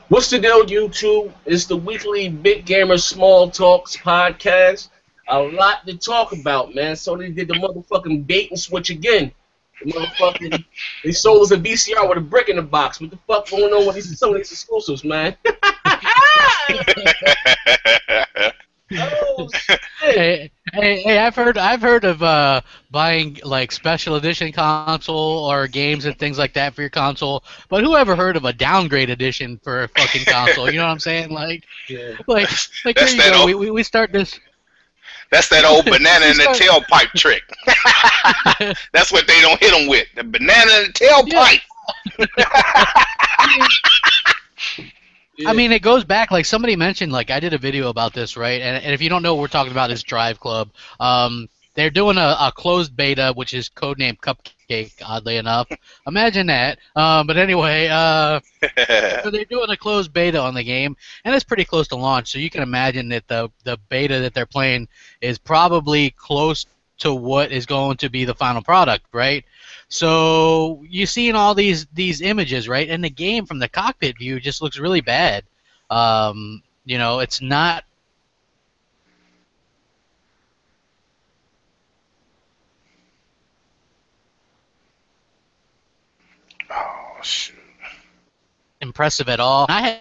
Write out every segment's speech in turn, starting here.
What's the deal, YouTube? It's the weekly Big Gamer Small Talks podcast. A lot to talk about, man. Sony did the motherfucking bait and switch again. The motherfucking, they sold us a VCR with a brick in the box. What the fuck going on with these Sony's exclusives, man? Oh, hey, I've heard of buying like special edition console or games and things like that for your console, but who ever heard of a downgrade edition for a fucking console? You know what I'm saying? Like, yeah. like here you go. We start this. That's that old banana in the tailpipe trick. That's what they don't hit them with. The banana in the tailpipe. I mean, it goes back, like somebody mentioned, like I did a video about this, right? And if you don't know what we're talking about, is Drive Club. They're doing a closed beta, which is codenamed Cupcake, oddly enough. Imagine that. But anyway, so they're doing a closed beta on the game, and it's pretty close to launch, so you can imagine that the beta that they're playing is probably close to what is going to be the final product, right? So you're seeing all these images, right? And the game from the cockpit view just looks really bad. You know, it's not. Oh shoot! Impressive at all. I had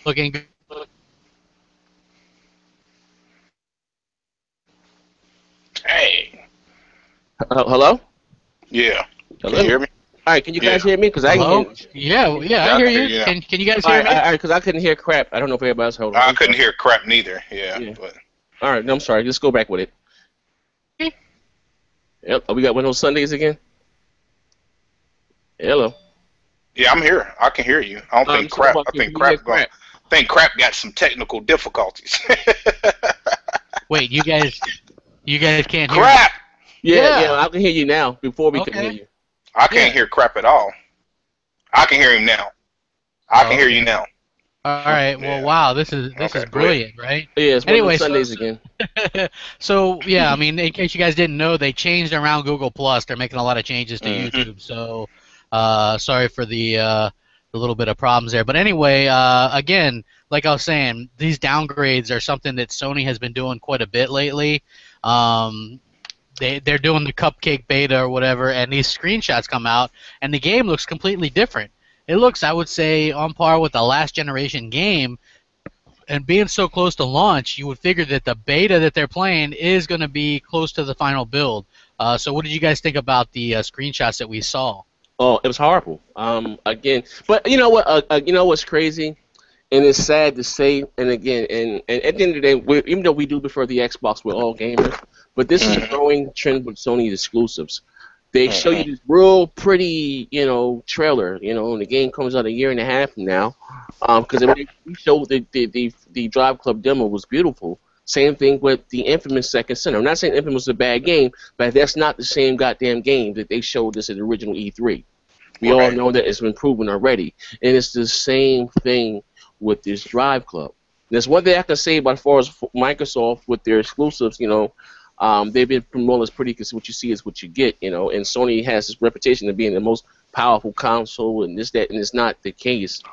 looking good. Hey. Hello? Yeah. Hello? Can you hear me? All right, can you guys hear me? Because I Hello? can. Yeah, I hear you. Can you guys hear me? All right, because I couldn't hear crap. I don't know if everybody else heard. I couldn't hear crap neither. Yeah. But. All right, no, I'm sorry. Let's go back with it. Okay. Yep. Oh, we got one of those Sundays again. Hello. Yeah, I'm here. I can hear you. I don't think crap. I think crap got some technical difficulties. Wait, you guys can't hear crap. me? Yeah, I can hear you now. Before we couldn't hear you. I can't hear crap at all. I can hear him now. I can hear you now. All right. Well, wow, this is brilliant, right? Yeah, it's one of Sundays again. So yeah, I mean, in case you guys didn't know, they changed around Google Plus. They're making a lot of changes to YouTube. So sorry for the little bit of problems there. But anyway, again, like I was saying, these downgrades are something that Sony has been doing quite a bit lately. They're doing the Cupcake beta or whatever, and these screenshots come out, and the game looks completely different. It looks, I would say, on par with the last generation game, and being so close to launch, you would figure that the beta that they're playing is going to be close to the final build. So what did you guys think about the screenshots that we saw? Oh, it was horrible. Again, but you know what? You know what's crazy, and it's sad to say. And again, and at the end of the day, even though we do prefer the Xbox, we're all gamers. But this is a growing trend with Sony's exclusives. They show you this real pretty, trailer, and the game comes out a year and a half from now. Because we showed the Drive Club demo was beautiful. Same thing with the Infamous Second Sin. I'm not saying Infamous is a bad game, but that's not the same goddamn game that they showed us at the original E3. We all know that it's been proven already. And it's the same thing with this Drive Club. There's one thing I can say about as far as Microsoft with their exclusives, they've been promoting this pretty because what you see is what you get, and Sony has this reputation of being the most powerful console and this, that, and it's not the case.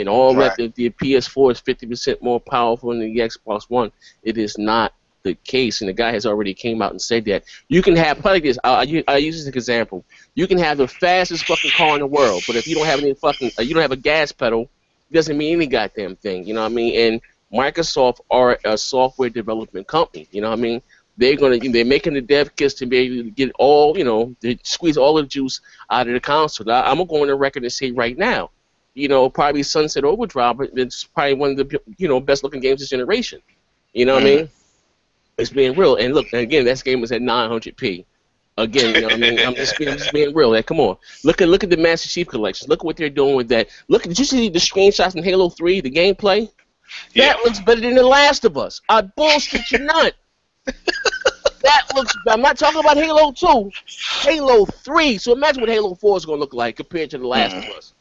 All that the PS4 is 50% more powerful than the Xbox One. It is not the case, and the guy has already came out and said that. You can have, like this, I use this as an example. You can have the fastest fucking car in the world, but if you don't have any fucking, you don't have a gas pedal, it doesn't mean any goddamn thing, you know what I mean? And Microsoft are a software development company, you know what I mean? They're making the dev kits to be able to get all, they squeeze all the juice out of the console. Now, I'm going to go on the record and say right now, probably Sunset Overdrive, it's probably one of the, best looking games this generation. You know what I mean? It's being real. And look, again, that game was at 900p. Again, you know what I mean? I'm just being real. Like, come on. Look at the Master Chief Collection. Look at what they're doing with that. Did you see the screenshots in Halo 3, the gameplay? That looks better than The Last of Us. I bullshit you not. That looks. I'm not talking about Halo 2. Halo 3. So imagine what Halo 4 is gonna look like compared to The Last of Us.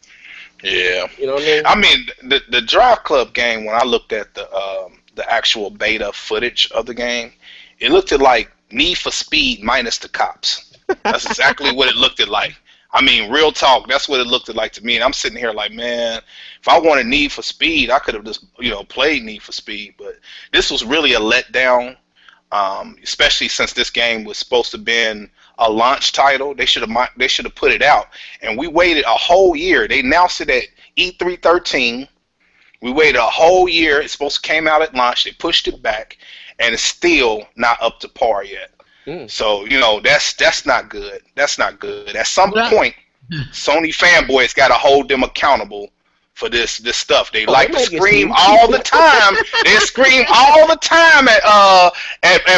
Yeah. You know what I mean? The Drive Club game, when I looked at the actual beta footage of the game, it looked like Need for Speed minus the cops. That's exactly what it looked like. I mean, real talk, that's what it looked like to me. And I'm sitting here like, man, if I wanted Need for Speed, I could have just, played Need for Speed. But this was really a letdown, especially since this game was supposed to have been a launch title. They should have put it out. And we waited a whole year. They announced it at E313. We waited a whole year. It's supposed to came out at launch. They pushed it back, and it's still not up to par yet. So, that's not good. That's not good. At some point, Sony fanboys got to hold them accountable for this stuff. They like to scream all the time. They scream all the time at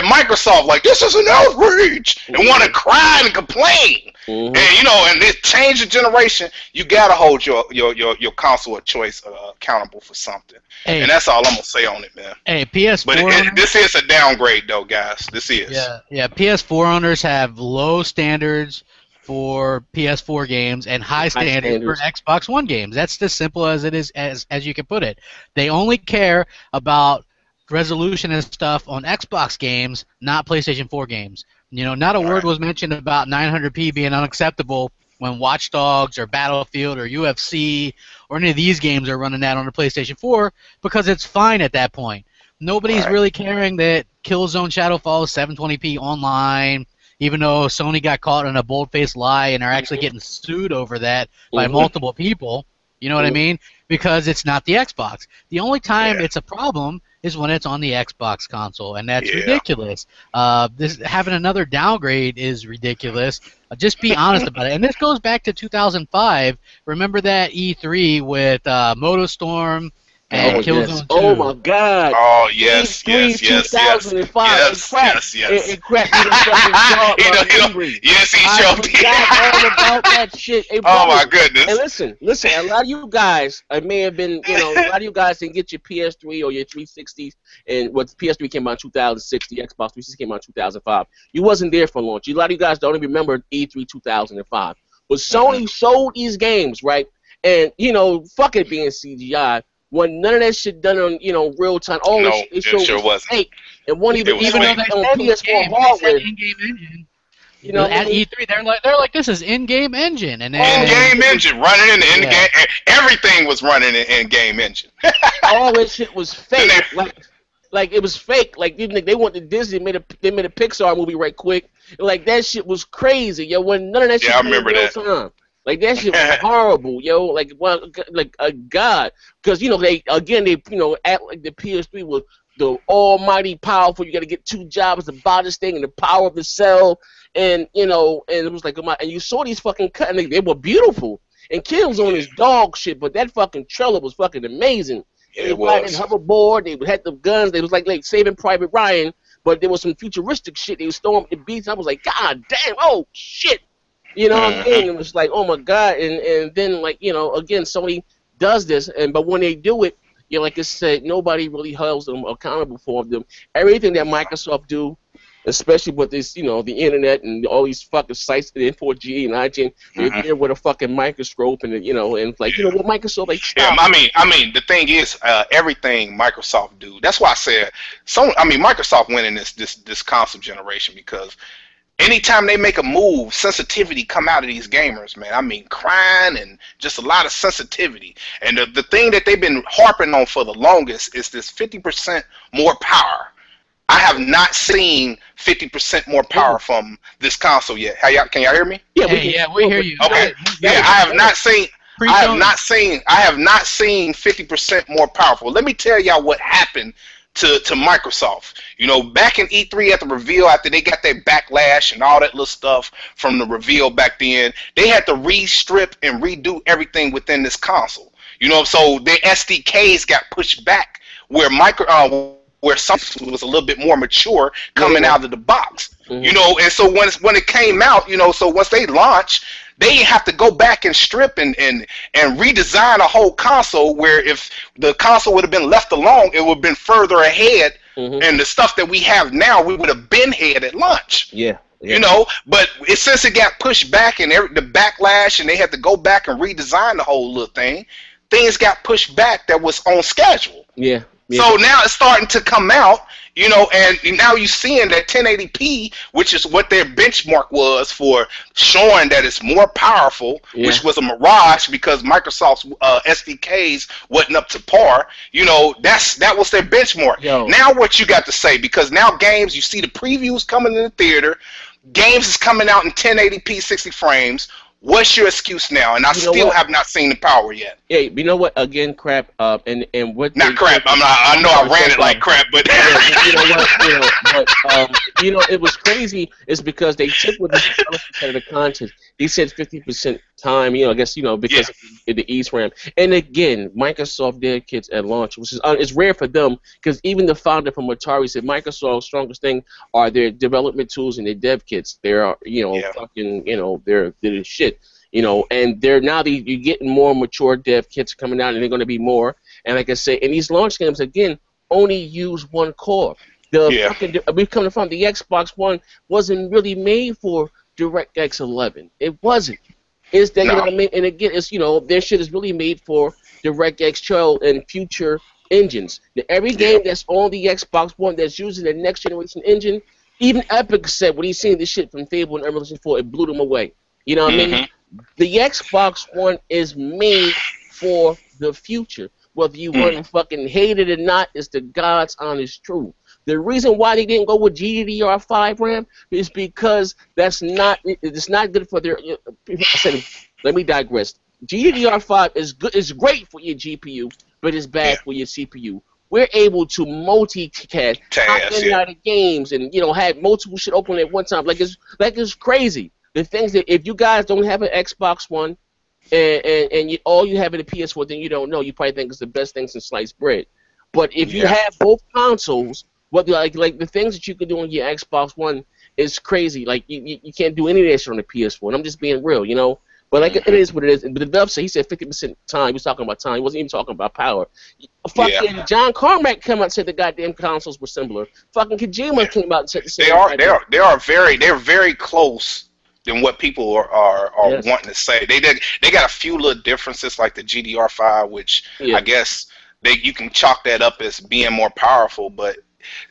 Microsoft like, this is an outrage, and want to cry and complain. And and this change the generation, you got to hold your console of choice accountable for something. Hey, and that's all I'm gonna say on it, man. Hey, PS4. But this is a downgrade, though, guys. This is. Yeah. PS4 owners have low standards for PS4 games and high standards for Xbox One games. That's as simple as it is, as you can put it. They only care about resolution and stuff on Xbox games, not PlayStation 4 games. Not a word was mentioned about 900p being unacceptable when Watch Dogs or Battlefield or UFC or any of these games are running that on the PlayStation 4 because it's fine at that point. Nobody's really caring that Killzone Shadowfall is 720p online, even though Sony got caught in a bold-faced lie and are actually getting sued over that by multiple people. You know what I mean? Because it's not the Xbox. The only time it's a problem is when it's on the Xbox console, and that's ridiculous. Having another downgrade is ridiculous. Just be honest about it. And this goes back to 2005. Remember that E3 with MotoStorm and Killzone 2? Oh my God! Oh yes, E3 2005. Yes. It cracked me the fucking jaw. Yes, he showed me. all about that shit. Hey, oh my goodness! And listen. A lot of you guys, may have been, a lot of you guys didn't get your PS3 or your 360s, and what PS3 came out in 2006, the Xbox 360 came out in 2005. You wasn't there for launch. A lot of you guys don't even remember E3 2005. But Sony sold these games, right? And fuck it being CGI. When none of that shit done on real time, all this shit sure was fake. And one even though they on PS4 hardware, in-game engine. At E3 they're like this is in-game engine, and in-game engine running in the in-game. Everything was running in in-game engine. All that shit was fake. Like it was fake. Like even they went to Disney, they made a Pixar movie right quick. Like that shit was crazy. When none of that shit I remember in real that. time. Like that shit was horrible, like a god, because they act like the PS3 was the almighty powerful. You got to get 2 jobs to buy this thing, and the power of the cell, and and it was like, and you saw these fucking cut, and they were beautiful. And Killzone is dog shit, but that fucking trailer was fucking amazing. They was hoverboard, they had the guns, they was like Saving Private Ryan, but there was some futuristic shit. They was storming the beats. I was like, God damn, oh shit. What I mean? It was like, oh my God, and then again, Sony does this, but when they do it, like I said, nobody really holds them accountable for them. Everything that Microsoft do, especially with this, the internet and all these fucking sites, the N4G and IGN, they're there with a fucking microscope and and what Microsoft stop. I mean, the thing is, everything Microsoft do. That's why I said, Microsoft winning this console generation because. Anytime they make a move, sensitivity come out of these gamers, man. Crying and just a lot of sensitivity. And the thing that they've been harping on for the longest is this 50% more power. I have not seen 50% more power from this console yet. Can y'all hear me? Yeah, we hear you. Okay. I have not seen 50% more powerful. Let me tell y'all what happened to Microsoft. Back in E3 at the reveal, after they got their backlash and all that little stuff from the reveal back then, they had to re-strip and redo everything within this console. So their SDKs got pushed back where something was a little bit more mature coming out of the box. And so when it came out, so once they launched, they didn't have to go back and strip and redesign a whole console, where if the console would have been left alone, it would have been further ahead. And the stuff that we have now, we would have been ahead at launch. Yeah. You know, but since it got pushed back and the backlash, and they had to go back and redesign the whole little thing, things got pushed back that was on schedule. Yeah. So now it's starting to come out, you know, and now you're seeing that 1080p, which is what their benchmark was for showing that it's more powerful, which was a mirage because Microsoft's SDKs wasn't up to par. You know, that was their benchmark. Now what you got to say, because now games, you see the previews coming in the theater, games is coming out in 1080p 60 frames. What's your excuse now? And I still have not seen the power yet. Yeah, you know what? Again, crap. And what? Not crap. I know I ran it like crap, but you know what? You know, it was crazy. Is because they took with the competitive content. They said 50% time. You know, I guess because of the ESRAM. And again, Microsoft dev kits at launch, which is it's rare for them because even the founder from Atari said Microsoft's strongest thing are their development tools and their dev kits. They're fucking they're the shit. You know, and they're now you're getting more mature dev kits coming out, and they're going to be more. And like I say, in these launch games, again, only use one core. We've come to find the Xbox One wasn't really made for DirectX 11. It wasn't. It's that, you know what I mean? And again, it's, their shit is really made for DirectX 12 and future engines. Now, every game that's on the Xbox One that's using the next generation engine, even Epic said when he seen this shit from Fable and Revelation 4, it blew them away. You know what I mean? The Xbox One is made for the future. Whether you want to fucking hate it or not, it's the God's honest truth. The reason why they didn't go with GDDR5 RAM is because it's not good for their. Let me digress. GDDR5 is good. It's great for your GPU, but it's bad for your CPU. We're able to multitask, out of games, and have multiple shit open at one time. Like it's crazy. The things that if you guys don't have an Xbox One and all you have in a PS4, then you don't know. You probably think it's the best thing since sliced bread. But if you have both consoles, what like the things that you can do on your Xbox One is crazy. Like you can't do any of that shit on the PS4. And I'm just being real, But like it is what it is. But the developer, he said 50% time. He was talking about time. He wasn't even talking about power. Fucking John Carmack came out and said the goddamn consoles were similar. Fucking Kojima came out and said the same. They're very close than what people are wanting to say. They got a few little differences, like the GDR5, which I guess you can chalk that up as being more powerful, but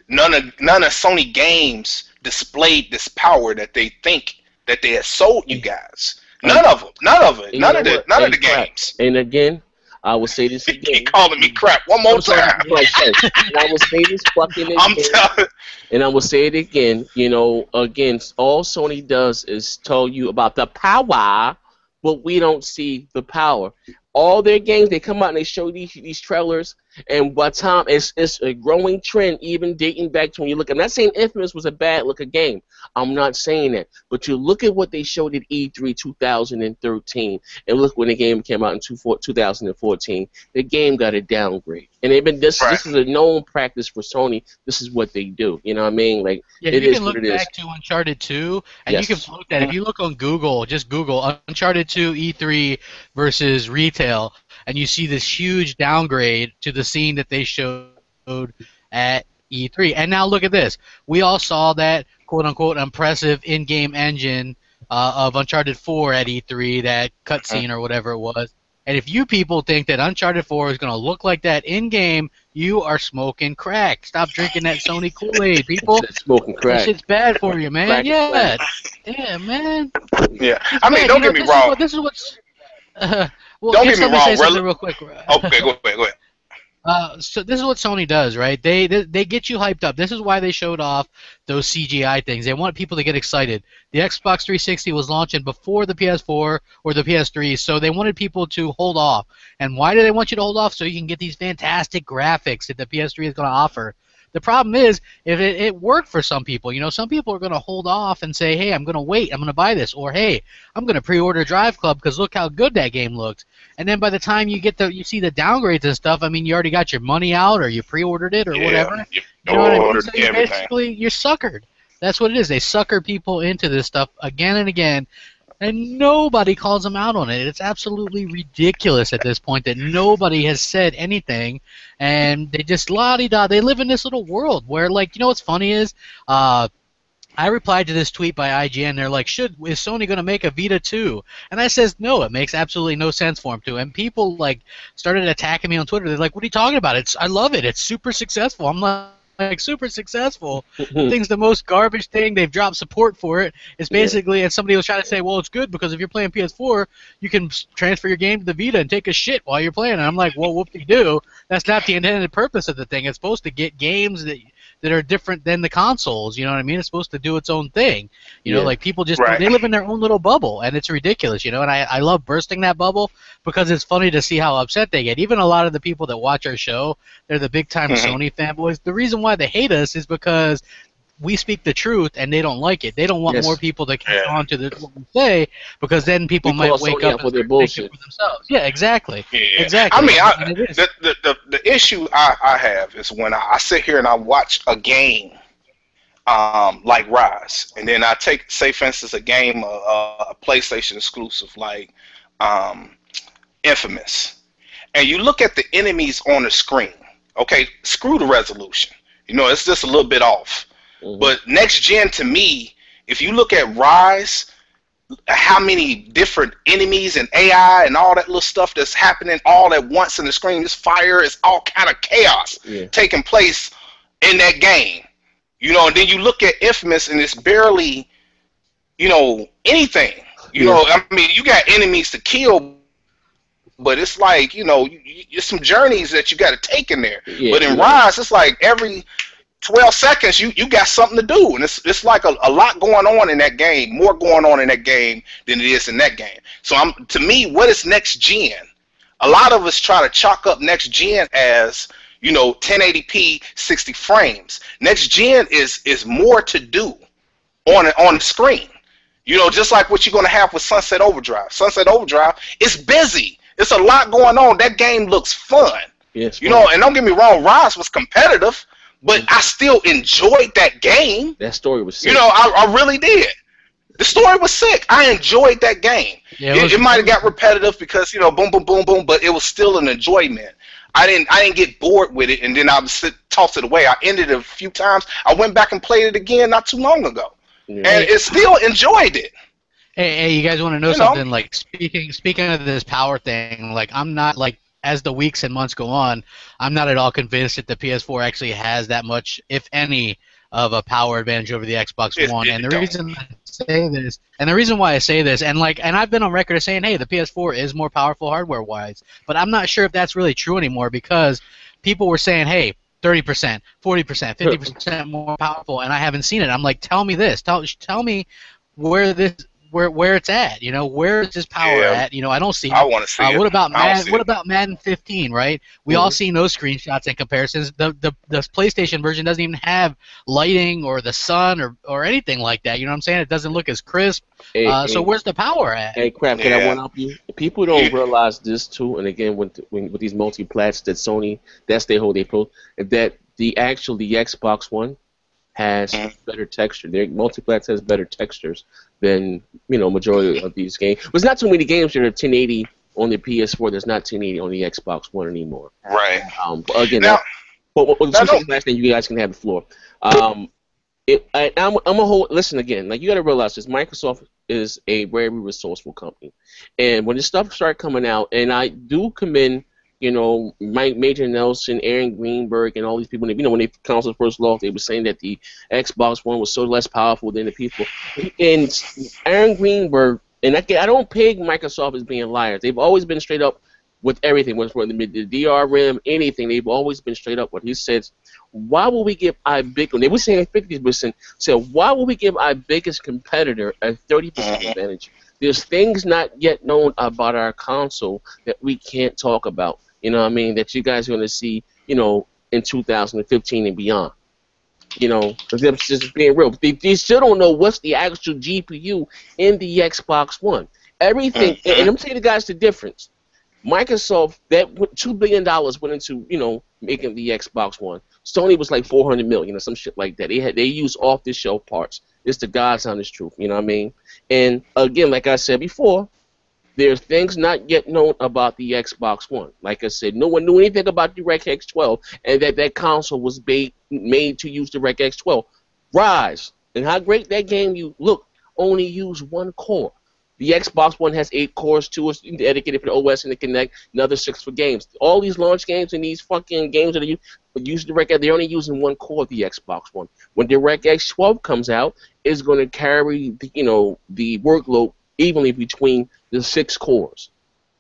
none of Sony games displayed this power that they think that they had sold you guys. None of them. None of it. None of the games. And again, I will say this again. Keep calling me crap one more time. And I will say this fucking again. And I will say it again. Again, all Sony does is tell you about the power, but we don't see the power. All their games, they come out and they show these trailers, and by the time it's a growing trend, even dating back to when you look. I'm not saying Infamous was a bad looking game. I'm not saying that. But you look at what they showed at E3 2013, and look when the game came out in 2014. The game got a downgrade, and they've been this is a known practice for Sony. This is what they do. You know what I mean? Like it is what it is. You can look back to Uncharted 2, and you can look at if you look on Google, just Google Uncharted 2 E3 versus retail, and you see this huge downgrade to the scene that they showed at E3. And now look at this. We all saw that quote-unquote impressive in-game engine of Uncharted 4 at E3, that cutscene or whatever it was. And if you people think that Uncharted 4 is going to look like that in-game, you are smoking crack. Stop drinking that Sony Kool-Aid, people. Smoking crack. That shit's bad for you, man. Yeah, man. Yeah. I mean, don't get me wrong. This is what's... Don't get me wrong. Real quick. Okay, go ahead. So this is what Sony does, right? They get you hyped up. This is why they showed off those CGI things. They want people to get excited. The Xbox 360 was launching before the PS4 or the PS3, so they wanted people to hold off. And why do they want you to hold off? So you can get these fantastic graphics that the PS3 is going to offer. The problem is, if it worked for some people, some people are going to hold off and say, hey, I'm going to wait, I'm going to buy this, or hey, I'm going to pre-order Drive Club because look how good that game looks. And then by the time you see the downgrades and stuff, I mean, you already got your money out, or you pre-ordered it, or whatever. You know what I mean? So you're suckered. That's what it is. They sucker people into this stuff again and again. And nobody calls them out on it. It's absolutely ridiculous at this point that nobody has said anything, and they just la-di-da. They live in this little world where, like, you know what's funny is, I replied to this tweet by IGN. They're like, is Sony going to make a Vita 2? And I says, no, it makes absolutely no sense for them to. And people, like, started attacking me on Twitter. They're like, what are you talking about? I love it. It's super successful. I'm like super successful. The thing's the most garbage thing. They've dropped support for it. It's basically, and somebody was trying to say, well, it's good because if you're playing PS4, you can transfer your game to the Vita and take a shit while you're playing. And I'm like, well, whoop-de-doo. That's not the intended purpose of the thing. It's supposed to get games that are different than the consoles, you know what I mean? It's supposed to do its own thing. You know, like people just, they live in their own little bubble, and it's ridiculous, you know, and I love bursting that bubble because it's funny to see how upset they get. Even a lot of the people that watch our show, they're the big-time Sony fanboys. The reason why they hate us is because we speak the truth and they don't like it. They don't want more people to catch on to what we say because then people might wake up and their bullshit for themselves. Yeah, exactly. Yeah. Exactly. I mean, the issue I have is when I sit here and I watch a game like Rise, and then I take, say for instance, a game, a PlayStation exclusive like Infamous, and you look at the enemies on the screen. Okay, screw the resolution. You know, it's just a little bit off. But next gen, to me, if you look at Rise, how many different enemies and AI and all that little stuff that's happening all at once in the screen, this fire is all kind of chaos taking place in that game. You know, and then you look at Infamous and it's barely, you know, anything. You know, I mean, you got enemies to kill, but it's like, you know, it's some journeys that you got to take in there. But in Rise, it's like every 12 seconds you got something to do, and it's like a lot going on in that game, more going on in that game than it is in that game. So to me, what is next gen? A lot of us try to chalk up next gen as, you know, 1080p 60 frames. Next gen is more to do on the screen. You know, just like what you're going to have with Sunset Overdrive. Sunset Overdrive is busy. It's a lot going on. That game looks fun. Yes, you know, and don't get me wrong, Rise was competitive, but I still enjoyed that game. That story was sick. You know, I really did. The story was sick. I enjoyed that game. Yeah, it might have got repetitive because, you know, boom, boom, boom, boom, but it was still an enjoyment. I didn't get bored with it, and then I would toss it away. I ended it a few times. I went back and played it again not too long ago, and it still enjoyed it. Hey, you guys want to know something? Like speaking of this power thing, like I'm not like, as the weeks and months go on, I'm not at all convinced that the PS4 actually has that much, if any, of a power advantage over the Xbox One. And the reason I say this, and the reason why I say this, and I've been on record as saying, hey, the PS4 is more powerful hardware-wise, but I'm not sure if that's really true anymore because people were saying, hey, 30%, 40%, 50% more powerful, and I haven't seen it. I'm like, tell me this, tell me where this. Where it's at, you know, where is this power at? You know, I don't see it. I want to see it. What about Madden 15, right? We all seen those screenshots and comparisons. The PlayStation version doesn't even have lighting or the sun or anything like that. You know what I'm saying? It doesn't look as crisp. So where's the power at? Hey, crap! Can I one-up you? People don't realize this too. And again, with these multi-plats that Sony, that's their whole approach. That the Xbox One has better texture. Their multiplats has better textures than, you know, majority of these games. There's not too many games that are 1080 on the PS4. There's not 1080 on the Xbox One anymore. Right. Again, last thing, you guys can have the floor. Listen again. Like, you got to realize this. Microsoft is a very resourceful company, and when this stuff started coming out, and I do commend, you know, Major Nelson, Aaron Greenberg, and all these people. You know, when the consoles first launched, they were saying that the Xbox One was so less powerful than the people. And Aaron Greenberg, and I don't peg Microsoft as being liars. They've always been straight up with everything, whether it's the DRM, anything. They've always been straight up. What he says, why would we give our they were saying 50%, so why would we give our biggest competitor a 30% advantage? There's things not yet known about our console that we can't talk about. You know what I mean? That you guys are going to see, you know, in 2015 and beyond. You know, just being real. They still don't know what's the actual GPU in the Xbox One. Everything, and I'm telling you guys the difference. Microsoft, that $2 billion went into, you know, making the Xbox One. Sony was like 400 million or some shit like that. They use off the shelf parts. It's the God's honest truth. You know what I mean? And again, like I said before, there's things not yet known about the Xbox One. Like I said, no one knew anything about DirectX 12, and that console was made to use DirectX 12. Rise, and how great that game you look, only use one core. The Xbox One has 8 cores, 2 is dedicated for the OS and the Kinect, another 6 for games. All these launch games and these fucking games that are using DirectX, they're only using one core of the Xbox One. When DirectX 12 comes out, it's going to carry the workload evenly between the 6 cores.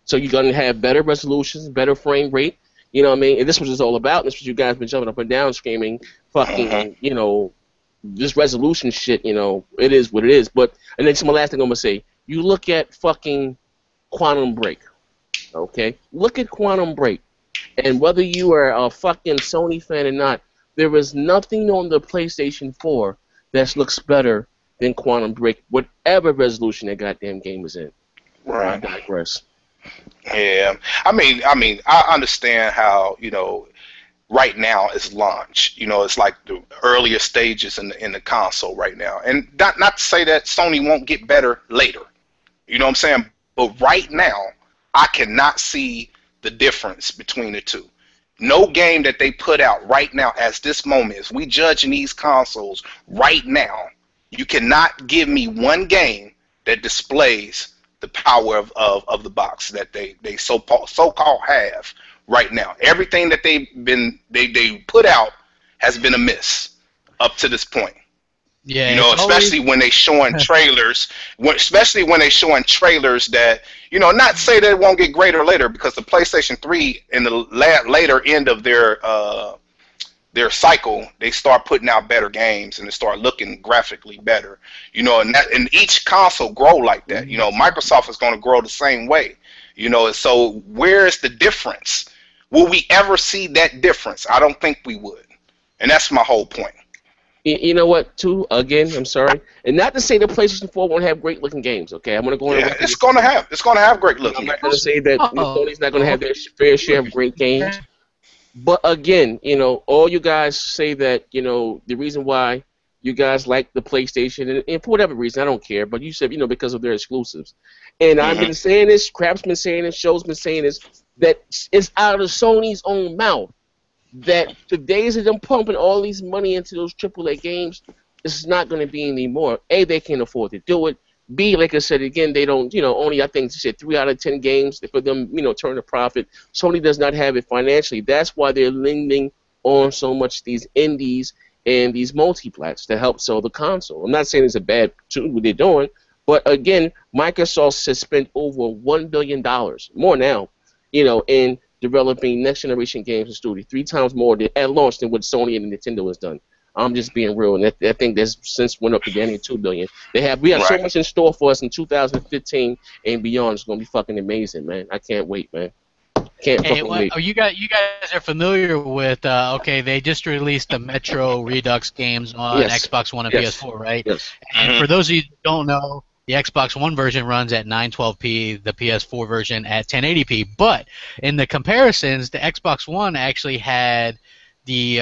So you're going to have better resolutions, better frame rate. You know what I mean? And this was all about. This was you guys been jumping up and down screaming, fucking, this resolution shit, it is what it is. But, and then my last thing I'm going to say, you look at fucking Quantum Break, okay? Look at Quantum Break. And whether you are a fucking Sony fan or not, there is nothing on the PlayStation 4 that looks better than Quantum Break, whatever resolution that goddamn game is in. Right. I digress. Yeah. I mean, I understand how, right now it's launch. It's like the earlier stages in the console right now. And not to say that Sony won't get better later. You know what I'm saying? But right now, I cannot see the difference between the two. No game that they put out right now as this moment, as we judging these consoles right now, you cannot give me one game that displays the power of the box that they so-called have right now. Everything that they put out has been a miss up to this point. Yeah, especially when they showing trailers, especially when they showing trailers that, not say that it won't get greater later, because the PlayStation 3 in the later end of their cycle, they start putting out better games and they start looking graphically better. And each console grow like that. Microsoft is going to grow the same way. So where is the difference? Will we ever see that difference? I don't think we would. And that's my whole point. You know what, too? Again, I'm sorry, and not to say the PlayStation 4 won't have great looking games. Okay, I'm gonna go on. Yeah, it's gonna have great looking. I'm not gonna say that Sony's not gonna have their fair share of great games. But again, all you guys say that the reason why you guys like the PlayStation, and for whatever reason, I don't care. But you said because of their exclusives, and I've been saying this, Crap's been saying this, Show's been saying this, that it's out of Sony's own mouth. That the days of them pumping all these money into those AAA games, it's not going to be anymore. A, they can't afford to do it. B, like I said again, they don't, only I think they said 3 out of 10 games for them, turn a profit. Sony does not have it financially. That's why they're leaning on so much these indies and these multiplats to help sell the console. I'm not saying it's a bad tool what they're doing, but again, Microsoft has spent over $1 billion, more now, in developing next generation games in studio, 3 times more at launch than what Sony and Nintendo has done. I'm just being real, and I think that's since went up to getting $2 billion. We have so much in store for us in 2015 and beyond. It's gonna be fucking amazing, man. I can't wait, man. Can't fucking wait. Oh, you guys are familiar with? They just released the Metro Redux games on Xbox One and PS4, right? Yes. And for those of you who don't know, the Xbox One version runs at 912p, the PS4 version at 1080p. But in the comparisons, the Xbox One actually had the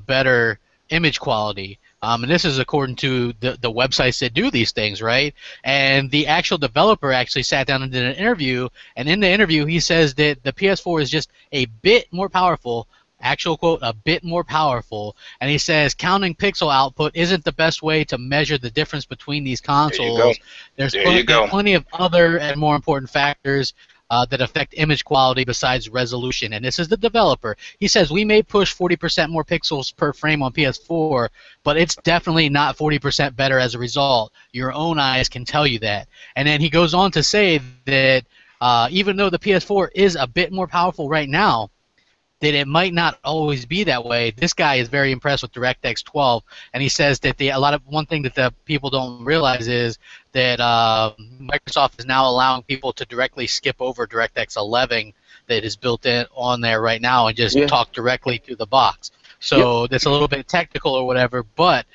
better image quality. And this is according to the websites that do these things, right? And the actual developer actually sat down and did an interview, and in the interview he says that the PS4 is just a bit more powerful. Actual quote, a bit more powerful, and he says counting pixel output isn't the best way to measure the difference between these consoles. There's plenty of other and more important factors that affect image quality besides resolution, and this is the developer. He says we may push 40% more pixels per frame on PS4, but it's definitely not 40% better as a result. Your own eyes can tell you that. And then he goes on to say that even though the PS4 is a bit more powerful right now, that it might not always be that way. This guy is very impressed with DirectX 12, and he says that one thing that the people don't realize is that Microsoft is now allowing people to directly skip over DirectX 11 that is built in on there right now and just talk directly to the box. So that's a little bit technical or whatever, but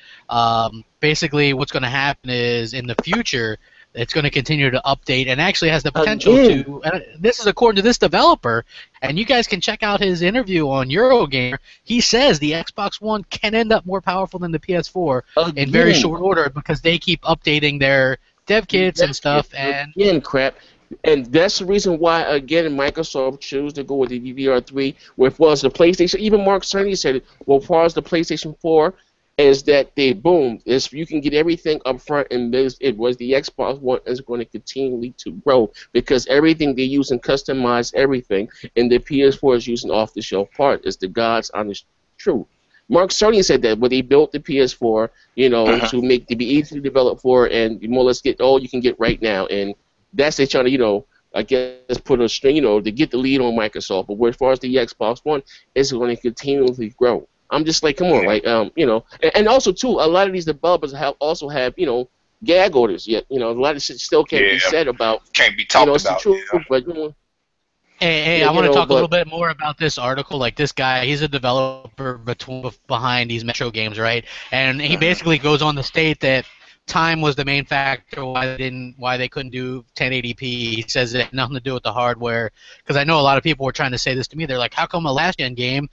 basically what's going to happen is in the future it's going to continue to update and actually has the potential to. This is according to this developer, and you guys can check out his interview on Eurogamer. He says the Xbox One can end up more powerful than the PS4 in very short order because they keep updating their dev kits and stuff. And crap. And that's the reason why, again, Microsoft chose to go with the DDR3, where as far as the PlayStation, even Mark Cerny said it, well, as far as the PlayStation 4, is that you can get everything up front, and it was the Xbox One is going to continually to grow because everything they use and customize everything, and the PS4 is using off-the-shelf part. Is the God's honest truth. Mark Cerny said that when they built the PS4, to make to be easy to develop for, and more or less get all you can get right now, and that's they trying to I guess put a string to get the lead on Microsoft. But as far as the Xbox One, it's going to continually grow. I'm just like, come on, and also too, a lot of these developers also have gag orders yet. A lot of shit still can't be said about. Can't be talked it's about. The truth, but Hey, I want to talk a little bit more about this article. Like this guy, he's a developer behind these Metro games, right? And he basically goes on to state that time was the main factor why they couldn't do 1080p. He says it had nothing to do with the hardware, because I know a lot of people were trying to say this to me. They're like, how come a last gen game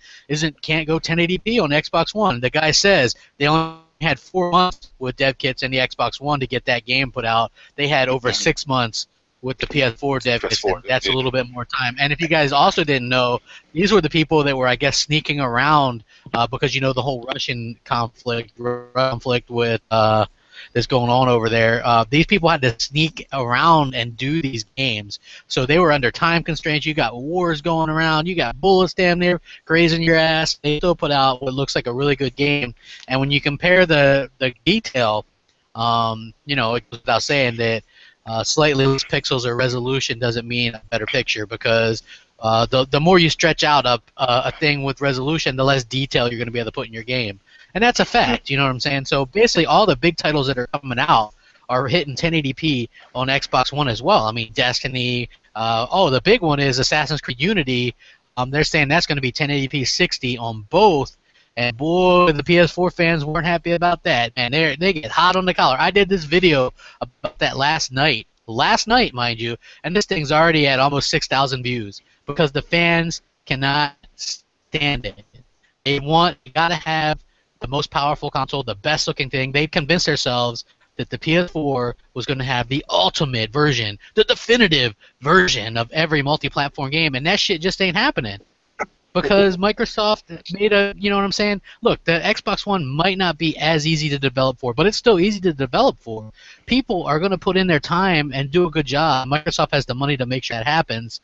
can't go 1080p on Xbox One? The guy says they only had 4 months with dev kits and the Xbox One to get that game put out. They had over 6 months with the PS4 dev kits. That's a little bit more time. And if you guys also didn't know, these were the people that were, I guess, sneaking around because the whole Russian conflict with that's going on over there. These people had to sneak around and do these games, so they were under time constraints. You got wars going around, you got bullets damn near grazing your ass. They still put out what looks like a really good game, and when you compare the detail, it goes without saying that slightly less pixels or resolution doesn't mean a better picture, because the more you stretch out a thing with resolution, the less detail you're going to be able to put in your game. And that's a fact, you know what I'm saying? So basically all the big titles that are coming out are hitting 1080p on Xbox One as well. I mean, Destiny, the big one is Assassin's Creed Unity. They're saying that's going to be 1080p 60 on both. And boy, the PS4 fans weren't happy about that. Man, they get hot on the collar. I did this video about that last night, mind you, and this thing's already at almost 6,000 views because the fans cannot stand it. You gotta have the most powerful console, the best looking thing. They convinced themselves that the PS4 was going to have the ultimate version, the definitive version of every multi-platform game, and that shit just ain't happening. Because Microsoft made you know what I'm saying? Look, the Xbox One might not be as easy to develop for, but it's still easy to develop for. People are going to put in their time and do a good job. Microsoft has the money to make sure that happens.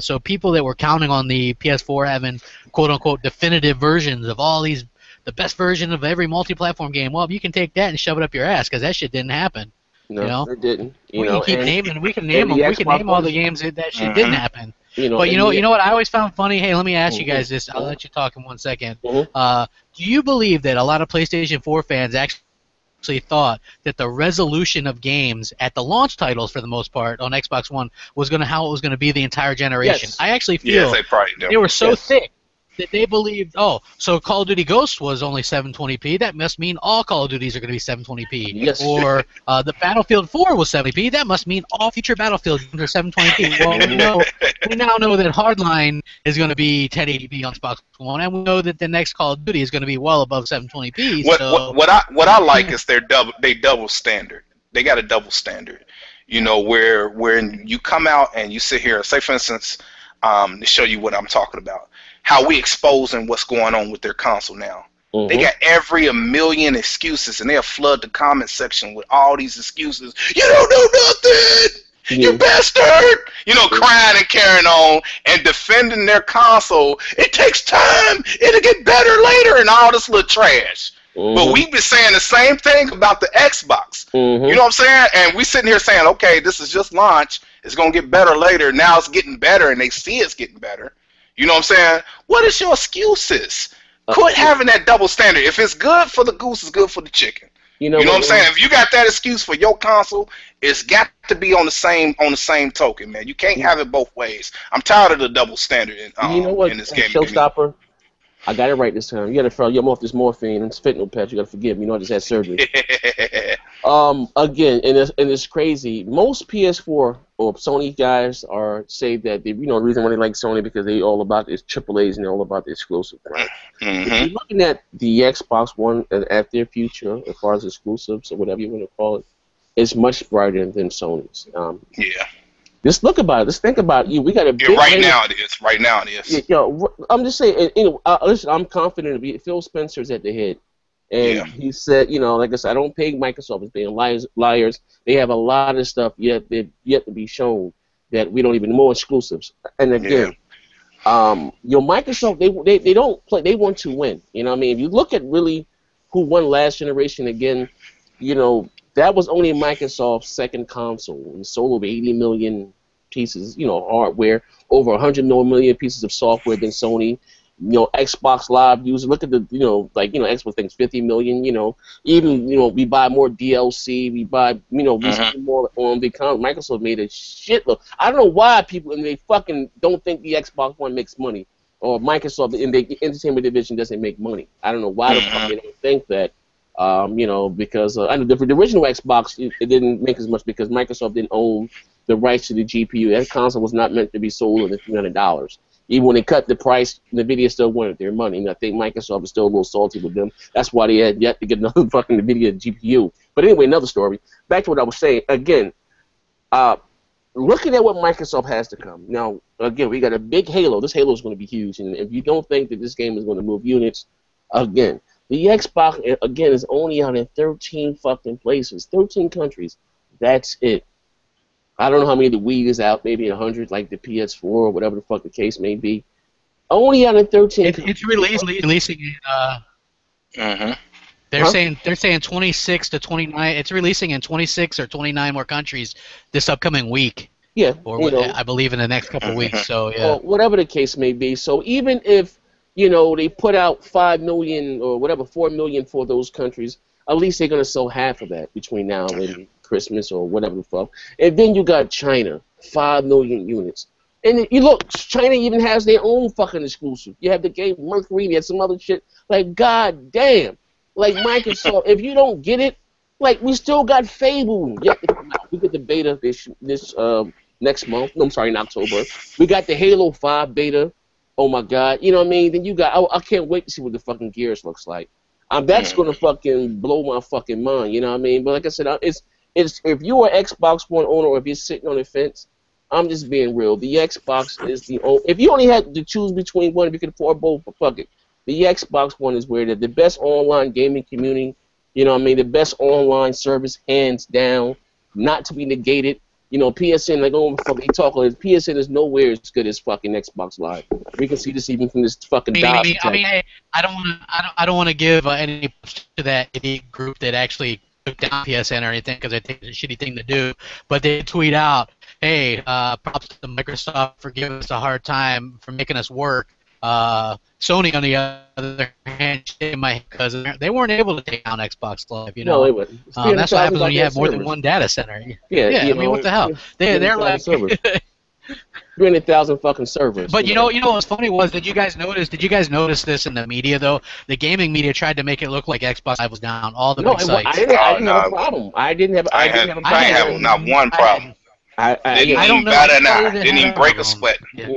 So people that were counting on the PS4 having quote-unquote definitive versions of all these, the best version of every multi-platform game, well, you can take that and shove it up your ass, because that shit didn't happen. No, it didn't. We can name them. We can name all the games that shit didn't happen. But you know what I always found funny? Hey, let me ask you guys this. I'll let you talk in 1 second. Do you believe that a lot of PlayStation 4 fans actually thought that the resolution of games at the launch titles, for the most part, on Xbox One was how it was going to be the entire generation? Yes. I actually feel they were so thick that they believed, so Call of Duty Ghosts was only 720p. That must mean all Call of Duties are going to be 720p. Yes. Or the Battlefield 4 was 70p. That must mean all future Battlefield games are 720p. Well, we now know that Hardline is going to be 1080p on Xbox One, and we know that the next Call of Duty is going to be well above 720p. What I like is they double standard. They got a double standard. Where when you come out and you sit here, say for instance, to show you what I'm talking about, how we exposing what's going on with their console now. They got a million excuses, and they'll flood the comment section with all these excuses. You don't know nothing, you bastard! Crying and carrying on and defending their console. It takes time. It'll get better later, and all this little trash. But we've been saying the same thing about the Xbox. You know what I'm saying? And we sitting here saying, okay, this is just launch. It's going to get better later. Now it's getting better, and they see it's getting better. You know what I'm saying? What is your excuses? Quit having that double standard. If it's good for the goose, it's good for the chicken. You know what I'm saying? If you got that excuse for your console, it's got to be on the same token, man. You can't have it both ways. I'm tired of the double standard in this game. Showstopper, I got it right this time. You got to throw your off this morphine and fentanyl patch. You got to forgive me. I just had surgery. Again, and it's crazy. Most PS4 or Sony guys say that the reason why they like Sony because they all about this AAAs and they're all about the exclusive. Right? If you're looking at the Xbox One and at their future, as far as exclusives or whatever you want to call it, it's much brighter than Sony's. Yeah. Just look about it. Just think about it. We got a big now it is. Right now it is. I'm just saying. Listen, I'm confident. Phil Spencer's at the head. And he said, like I said, I don't pay Microsoft as being liars. They have a lot of stuff yet to be shown that we don't even know exclusives. And again, Microsoft, they don't play. They want to win. You know what I mean? If you look at really who won last generation again, that was only Microsoft's second console. It sold over 80 million pieces, hardware, over 100 million pieces of software than Sony. Xbox Live users. Look at the, Xbox thinks 50 million. Even we buy more DLC. We buy, we spend more on the account. Microsoft made a shitload. I don't know why people they fucking don't think the Xbox One makes money, or Microsoft in the entertainment division doesn't make money. I don't know why the fuck they don't think that. Because I know the original Xbox it didn't make as much because Microsoft didn't own the rights to the GPU. That console was not meant to be sold under $300. Even when they cut the price, NVIDIA still wanted their money. And I think Microsoft is still a little salty with them. That's why they had yet to get another fucking NVIDIA GPU. But anyway, another story. Back to what I was saying. Again, looking at what Microsoft has to come. Now, again, we got a big Halo. This Halo is going to be huge. And if you don't think that this game is going to move units, again, the Xbox, again, is only out in 13 fucking places. 13 countries. That's it. I don't know how many the Wii is out, maybe 100, like the PS4 or whatever the fuck the case may be. Only out in 13. It's releasing in. They're saying 26 to 29. It's releasing in 26 or 29 more countries this upcoming week. Yeah, or I believe in the next couple of weeks. So yeah, well, whatever the case may be. So even if they put out 5 million or whatever 4 million for those countries, at least they're gonna sell half of that between now and Christmas or whatever the fuck. And then you got China, 5 million units. And you look, China even has their own fucking exclusive. You have the game Mercury, you have some other shit. Like, god damn. Like, Microsoft, if you don't get it, like, we still got Fable yet to come out. We get the beta this next month. No, I'm sorry, in October. We got the Halo 5 beta. Oh, my God. You know what I mean? Then you got, I can't wait to see what the fucking Gears looks like. That's going to fucking blow my fucking mind. You know what I mean? But like I said, it's if you're an Xbox One owner or if you're sitting on the fence, I'm just being real. The Xbox is the only. If you only had to choose between one, if you could afford both, fuck it. The Xbox One is where the best online gaming community. You know what I mean? The best online service, hands down, not to be negated. PSN, like, oh, fuck, they talk like PSN is nowhere as good as fucking Xbox Live. We can see this even from this fucking DOS attack. I don't want to give any push to that elite group that actually took down PSN or anything because I think it's a shitty thing to do. But they tweet out, "Hey, props to Microsoft for giving us a hard time for making us work." Sony, on the other hand, because they weren't able to take down Xbox Live. No, they wouldn't. That's what happens when you have more than one data center. Yeah. I mean, what the hell? They're like 300,000 fucking servers. But you know what's funny was, did you guys notice this in the media though? The gaming media tried to make it look like Xbox Live was down. All the big sites. I didn't have a problem. I didn't have not one problem. I don't know. Didn't even break a sweat. Yeah.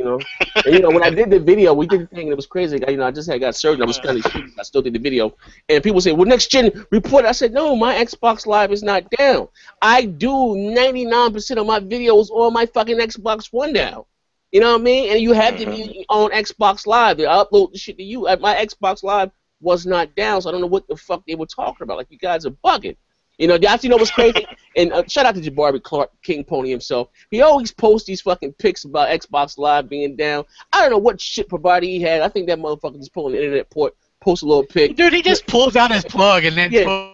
When I did the video, we did the thing, and it was crazy. I just got surgery. I was kind of shooting. I still did the video, and people say, "Well, next gen report." I said, "No, my Xbox Live is not down. I do 99% of my videos on my fucking Xbox One now. You know what I mean? And you have to be on Xbox Live. I upload the shit to you. My Xbox Live was not down, so I don't know what the fuck they were talking about. Like, you guys are bugging." What's crazy? And shout out to Jabari Clark, King Pony himself. He always posts these fucking pics about Xbox Live being down. I don't know what shit provider he had. I think that motherfucker just pulled an internet port, post a little pic. Dude, he just pulls out his plug and then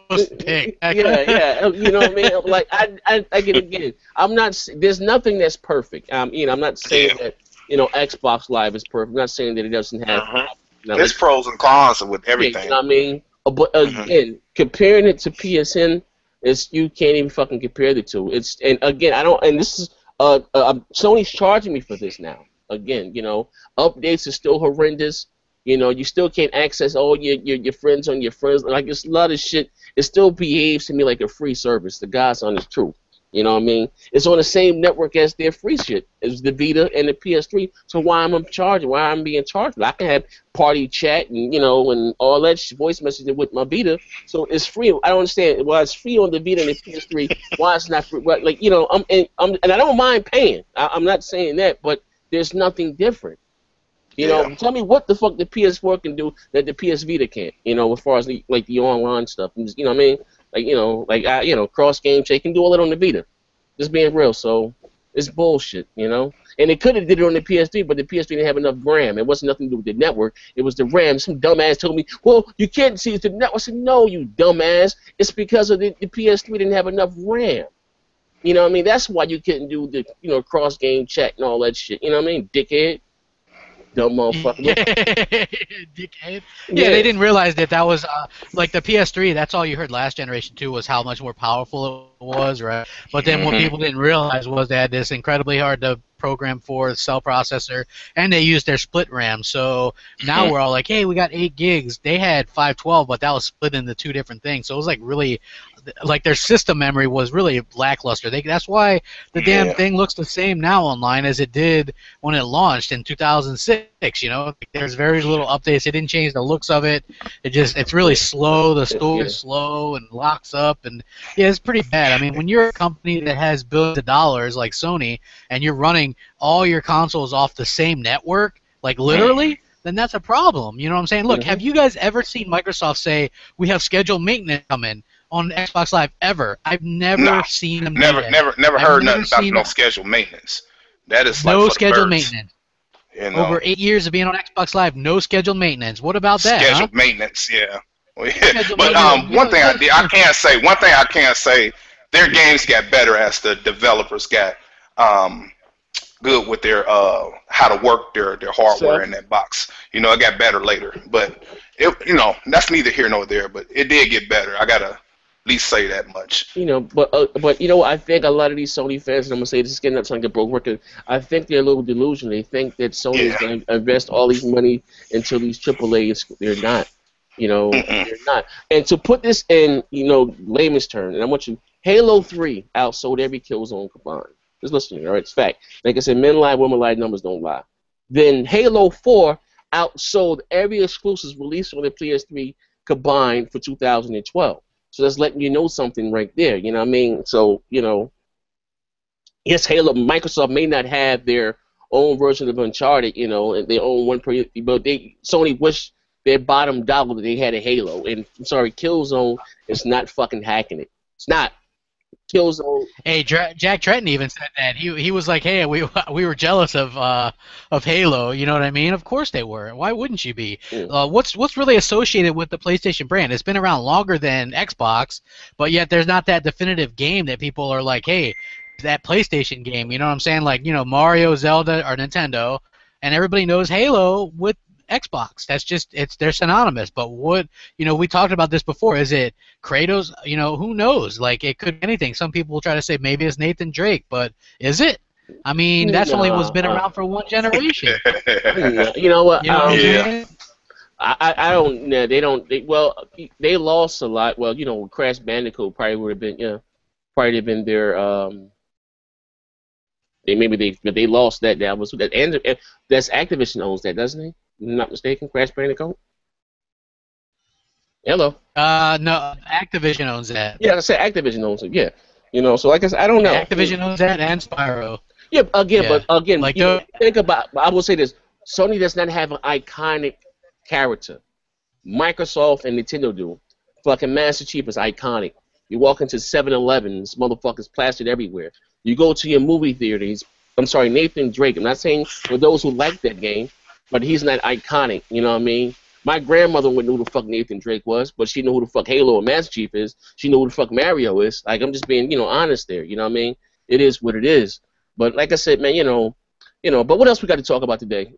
posts a pic. Yeah. You know what I mean? Like, I get again. There's nothing that's perfect. I'm not saying that Xbox Live is perfect. I'm not saying that it doesn't have. There's pros and cons with everything. You know what I mean? But again, comparing it to PSN. You can't even fucking compare the two. And again, I don't. And this is Sony's charging me for this now. Again, updates are still horrendous. You still can't access all your friends on your friends. Like, it's a lot of shit. it still behaves to me like a free service. The God's honest truth. You know what I mean? It's on the same network as their free shit. It's the Vita and the PS3. So why am I charging? Why I'm being charged? I can have party chat and and all that voice messaging with my Vita. So it's free. I don't understand why it's free on the Vita and the PS3. Why it's not free? But and I don't mind paying. I'm not saying that, but there's nothing different. Tell me what the fuck the PS4 can do that the PS Vita can't. As far as the online stuff. You know what I mean? Cross game check can do all that on the Vita. Just being real, so it's bullshit, And they could have did it on the PS3, but the PS3 didn't have enough RAM. It wasn't nothing to do with the network. It was the RAM. Some dumbass told me, well, you can't see it's the network. I said, no, you dumbass. It's because of the PS3 didn't have enough RAM. You know what I mean? That's why you couldn't do the cross game chat and all that shit. You know what I mean? Dickhead. Dumb motherfucker. Dickhead. Yeah, they didn't realize that was like the PS3. That's all you heard last generation too was how much more powerful it was, right? But then what people didn't realize was they had this incredibly hard to program for cell processor, and they used their split RAM. So now we're all like, hey, we got 8 gigs. They had 512, but that was split into 2 different things. So it was like really, like their system memory was really lackluster. That's why the damn thing looks the same now online as it did when it launched in 2006. There's very little updates. They didn't change the looks of it. It's really slow. The store is slow and locks up, and it's pretty bad. I mean, when you're a company that has billions of dollars like Sony and you're running all your consoles off the same network, like literally, then that's a problem. You know what I'm saying? Look, have you guys ever seen Microsoft say we have scheduled maintenance coming on Xbox Live ever? I've never seen them. Never heard nothing about no scheduled maintenance. That is like no scheduled maintenance. Over 8 years of being on Xbox Live, no scheduled maintenance. What about that? Scheduled maintenance, yeah. But one thing I can't say, their games got better as the developers got good with their how to work their hardware in that box. It got better later, but that's neither here nor there. But it did get better. I gotta at least say that much. But I think a lot of these Sony fans, and I'm gonna say this is getting up to like a broke record. I think they're a little delusional. They think that Sony is going to invest all these money into these AAAs. They're not. They're not. And to put this in, layman's term, and I want you, Halo 3 outsold every Killzone combined. Just listen to me, all right? It's fact. Like I said, men lie, women lie, numbers don't lie. Then Halo 4 outsold every exclusive released on the PS3 combined for 2012. So that's letting you know something right there. You know what I mean? So, yes, Microsoft may not have their own version of Uncharted, and their own one per, but Sony wish their bottom dollar that they had a Halo. And I'm sorry, Killzone is not fucking hacking it. It's not. Killzone. Hey, Jack Tretton even said that. He was like, hey, we were jealous of Halo. You know what I mean? Of course they were. Why wouldn't you be? What's really associated with the PlayStation brand? It's been around longer than Xbox, but yet there's not that definitive game that people are like, hey, that PlayStation game. You know what I'm saying? Like, Mario, Zelda, or Nintendo, and everybody knows Halo with Xbox. That's just they're synonymous. But what we talked about this before. Is it Kratos? Who knows? Like it could be anything. Some people will try to say maybe it's Nathan Drake, but is it? I mean, that's only what's been around for one generation. You know what? I don't. They don't. They lost a lot. Well, Crash Bandicoot probably would have been. Probably have been their. They lost that. That was that. And that's Activision owns that, doesn't it? I'm not mistaken, Crash Bandicoot? Hello? No, Activision owns that. Yeah, I said Activision owns it, yeah. So like I said, I don't know. Activision owns that and Spyro. Yeah, but like think about, I will say this, Sony does not have an iconic character. Microsoft and Nintendo do. Fucking Master Chief is iconic. You walk into 7-Elevens, motherfuckers plastered everywhere. You go to your movie theaters, I'm sorry, Nathan Drake, I'm not saying for those who like that game, but he's not iconic, you know what I mean? My grandmother wouldn't know who the fuck Nathan Drake was, but she knew who the fuck Halo or Master Chief is. She knew who the fuck Mario is. Like, I'm just being, honest there, you know what I mean? It is what it is. But like I said, man, but what else we got to talk about today,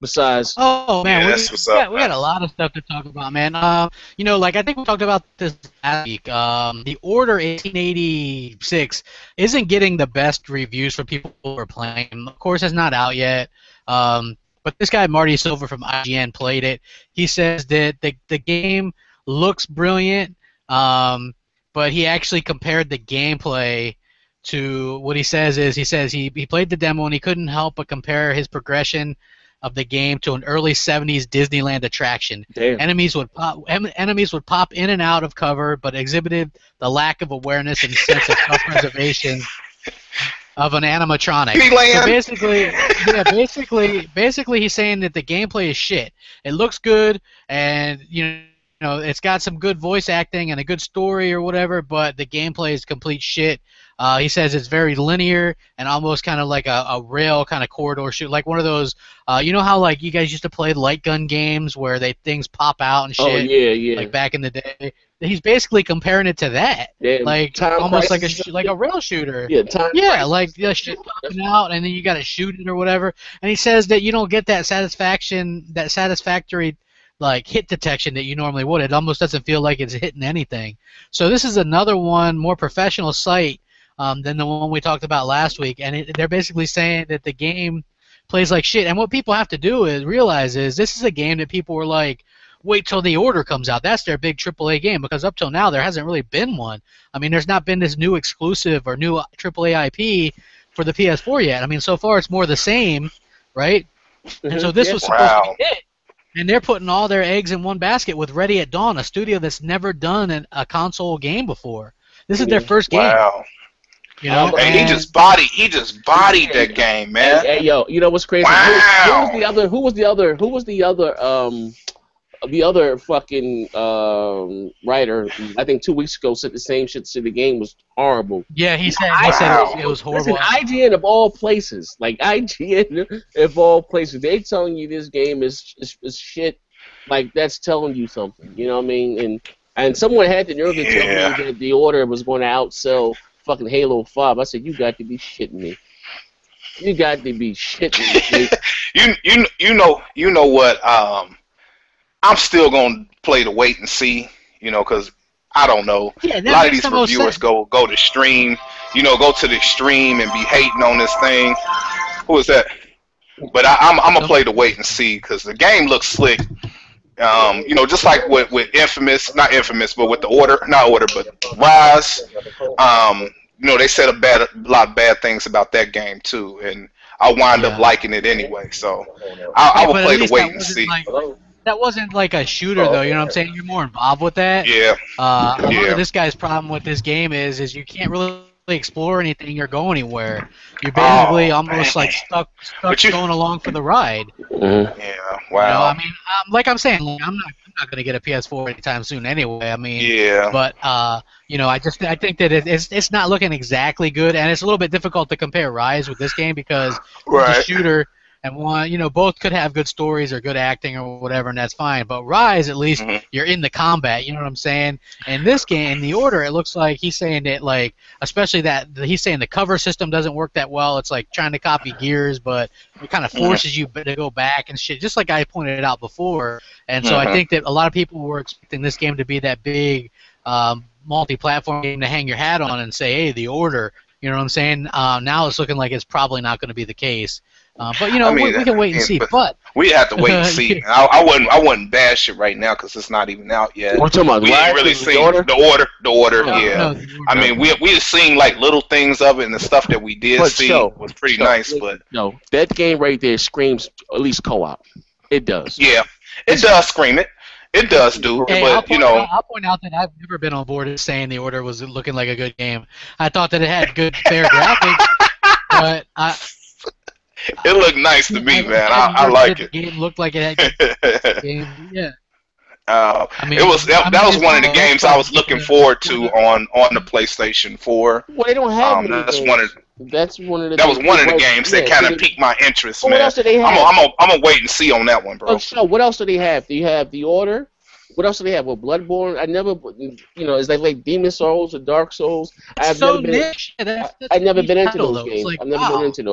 besides... Oh, man, we got a lot of stuff to talk about, man. Like I think we talked about this last week. The Order 1886 isn't getting the best reviews for people who are playing. Of course, it's not out yet. But this guy, Marty Silver from IGN, played it. He says that the game looks brilliant. But he actually compared the gameplay to what he says he played the demo and he couldn't help but compare his progression of the game to an early 70s Disneyland attraction. Damn. Enemies would pop in and out of cover, but exhibited the lack of awareness and sense of self-preservation of an animatronic. So basically he's saying that the gameplay is shit. It looks good and it's got some good voice acting and a good story or whatever, but the gameplay is complete shit. He says it's very linear and almost kind of like a rail kind of corridor shoot, like one of those. You know how like you guys used to play light gun games where things pop out and shit. Oh yeah. Like back in the day. He's basically comparing it to that, like almost like a rail shooter. Yeah, like the shit popping out and then you got to shoot it or whatever. And he says that you don't get that satisfactory like hit detection that you normally would. It almost doesn't feel like it's hitting anything. So this is another one, more professional site than the one we talked about last week, and they're basically saying that the game plays like shit. And what people have to do is realize is this is a game that people were like, wait till The Order comes out. That's their big AAA game, because up till now there hasn't really been one. I mean, there's not been this new exclusive or new AAA IP for the PS4 yet. I mean, so far it's more the same, right? And so this was supposed to be it. And they're putting all their eggs in one basket with Ready at Dawn, a studio that's never done a console game before. This is their first game. Wow. You know, and he just bodied that game, man. Hey, yo, you know what's crazy? Wow. Who was the other fucking writer? I think 2 weeks ago said the same shit. Said the game was horrible. Yeah, he said it was horrible. Listen, IGN of all places, like IGN of all places, they telling you this game is shit. Like that's telling you something. You know what I mean? And someone had the nerve to tell me that The Order was going to outsell fucking Halo 5. I said, you got to be shitting me. You got to be shitting me. you know what? I'm still gonna play the wait and see, because I don't know. Yeah, a lot of these reviewers go to stream, go to the stream and be hating on this thing. Who is that? But I'm gonna play the wait and see because the game looks slick. Just like with Infamous, not Infamous, but with but Rise. They said a lot of bad things about that game too, and I wind up liking it anyway. So I will play the wait and see. That wasn't like a shooter, though. You know what I'm saying? You're more involved with that. Yeah. This guy's problem with this game is you can't really explore anything or go anywhere. You're basically almost like stuck going along for the ride. Mm-hmm. Yeah. Wow. I mean, like I'm saying, I'm not going to get a PS4 anytime soon anyway. I mean, but I think that it's not looking exactly good, and it's a little bit difficult to compare Rise with this game because it's a shooter. And one, both could have good stories or good acting or whatever, and that's fine. But Rise, at least, you're in the combat. You know what I'm saying? And this game, in The Order, it looks like he's saying that, like, especially he's saying the cover system doesn't work that well. It's like trying to copy Gears, but it kind of forces you to go back and shit, just like I pointed out before. And so I think that a lot of people were expecting this game to be that big multi-platform game to hang your hat on and say, hey, The Order. You know what I'm saying? Now it's looking like it's probably not going to be the case. But we can wait and see. But we have to wait and see. I wouldn't bash it right now because it's not even out yet. What talking about? We ain't really seen the order. Yeah. I mean, we've seen like little things of it, and the stuff that we did see was pretty nice. But no, that game right there screams at least co-op. It does. Yeah, it does scream it. It does do. Hey, but I'll point out that I've never been on board saying The Order was looking like a good game. I thought that it had good, fair graphics, but it looked nice to me, man. I like it. The game looked like it had good game. Yeah. That was one of the games I was looking forward to on the PlayStation 4. Well, they don't have that was one of the games that kind of piqued my interest, man. What else do they have? I'm gonna wait and see on that one, bro. So what else do they have? Do you have The Order? What else do they have? Well, Bloodborne. I never, is that like Demon Souls or Dark Souls? I've never been into those games. I've never been into those.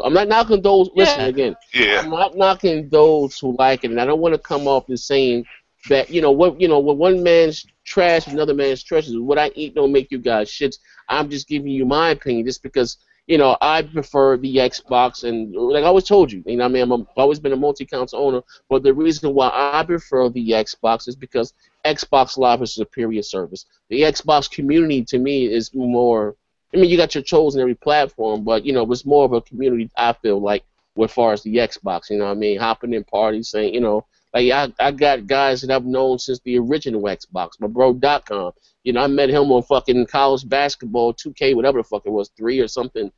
I'm not knocking those. Listen again. Yeah. I'm not knocking those who like it, and I don't want to come off as saying that when one man's trash, another man's trash. What I eat don't make you guys shits. I'm just giving you my opinion, just because I prefer the Xbox, and like I always told you, I mean, I've always been a multi-console owner, but the reason why I prefer the Xbox is because Xbox Live is a superior service. The Xbox community, to me, is more, I mean, you got your trolls in every platform, but, it's more of a community, I feel like, as far as the Xbox, you know what I mean, hopping in parties, saying, like I got guys that I've known since the original Xbox, my bro .com. I met him on fucking college basketball, 2K, whatever the fuck it was, 3 or something,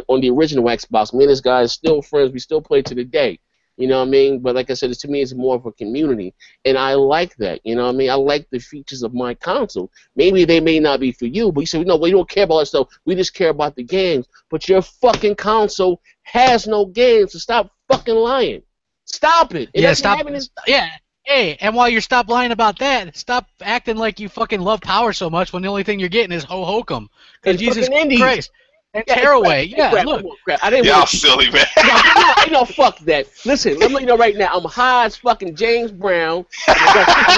on the original Xbox. Me and this guy is still friends. We still play to the day. You know what I mean? But like I said, to me, it's more of a community, and I like that. You know what I mean? I like the features of my console. Maybe they may not be for you, but you say, we don't care about that stuff. We just care about the games. But your fucking console has no games, so stop fucking lying. Stop it. Stop. Yeah. Hey, and while you're stop lying about that, stop acting like you fucking love Power so much when the only thing you're getting is Ho Hokum. Because Jesus Christ. And Tearaway. Yeah, look. I didn't Y'all silly, man. Fuck that. Listen, let me let you know right now, I'm high as fucking James Brown. I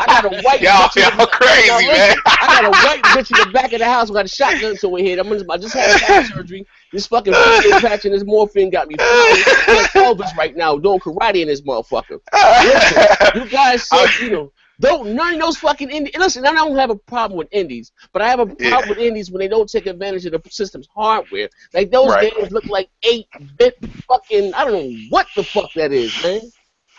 got a white Y'all crazy, man. I got a white bitch in the back of the house who got a shotgun to her head. I just had back surgery. This fucking patch and this morphine got me Elvis right now doing karate in this motherfucker. Listen, you guys said, none of those fucking indies. Listen, I don't have a problem with indies, but I have a problem with indies when they don't take advantage of the system's hardware. Like those games look like 8-bit fucking. I don't know what the fuck that is, man.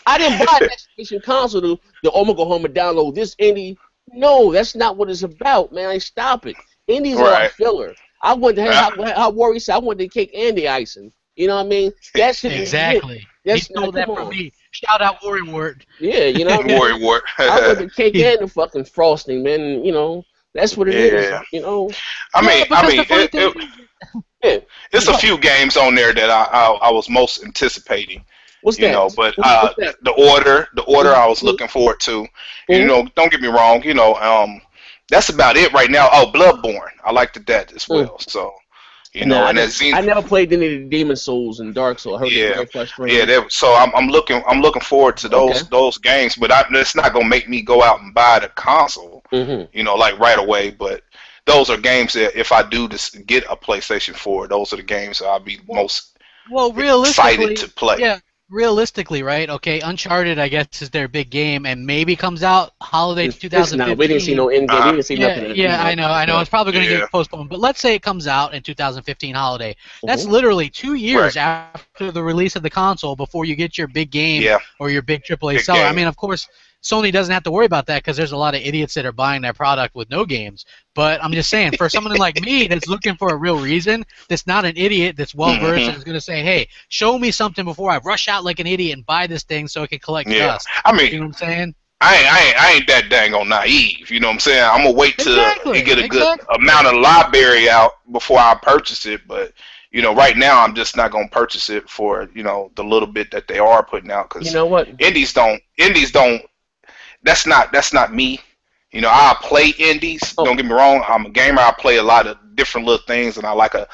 I didn't buy an PlayStation console to I'm gonna go home and download this indie. No, that's not what it's about, man. Like, stop it. Indies are a filler. I wanted to have how Worry said. I wanted the cake and the icing. You know what I mean? That shit exactly. He stole that from me. Shout out Worry Wart. Yeah, Worry Wart. I want the cake and the fucking frosting, man. That's what it is. It's a few games on there that I was most anticipating. What's that? But the order I was looking forward to. Don't get me wrong. That's about it right now. Oh, Bloodborne. I liked that as well. So. And I never played any of the Demon Souls and Dark Souls. I heard it very frustrating. So I'm looking forward to those games, but it's not gonna make me go out and buy the console, like right away. But those are games that if I do just get a PlayStation 4, those are the games that I'll be most excited to play. Yeah. Realistically, right? Okay, Uncharted, I guess, is their big game, and maybe comes out holiday 2015. We didn't see no end game. We didn't see nothing. Yeah, I know. It's probably going to get postponed. But let's say it comes out in 2015 holiday. That's literally 2 years after the release of the console before you get your big game or your big AAA seller. I mean, of course, Sony doesn't have to worry about that because there's a lot of idiots that are buying their product with no games. But I'm just saying, for someone like me that's looking for a real reason, that's not an idiot, that's well-versed, and is going to say, hey, show me something before I rush out like an idiot and buy this thing so it can collect dust. I mean, you know what I'm saying? I ain't that dang on naive. You know what I'm saying? I'm going to wait till you get a good amount of library out before I purchase it. But, right now I'm just not going to purchase it for, the little bit that they are putting out. Cause indies don't. That's not me. I play indies. Don't get me wrong. I'm a gamer. I play a lot of different little things, and I like a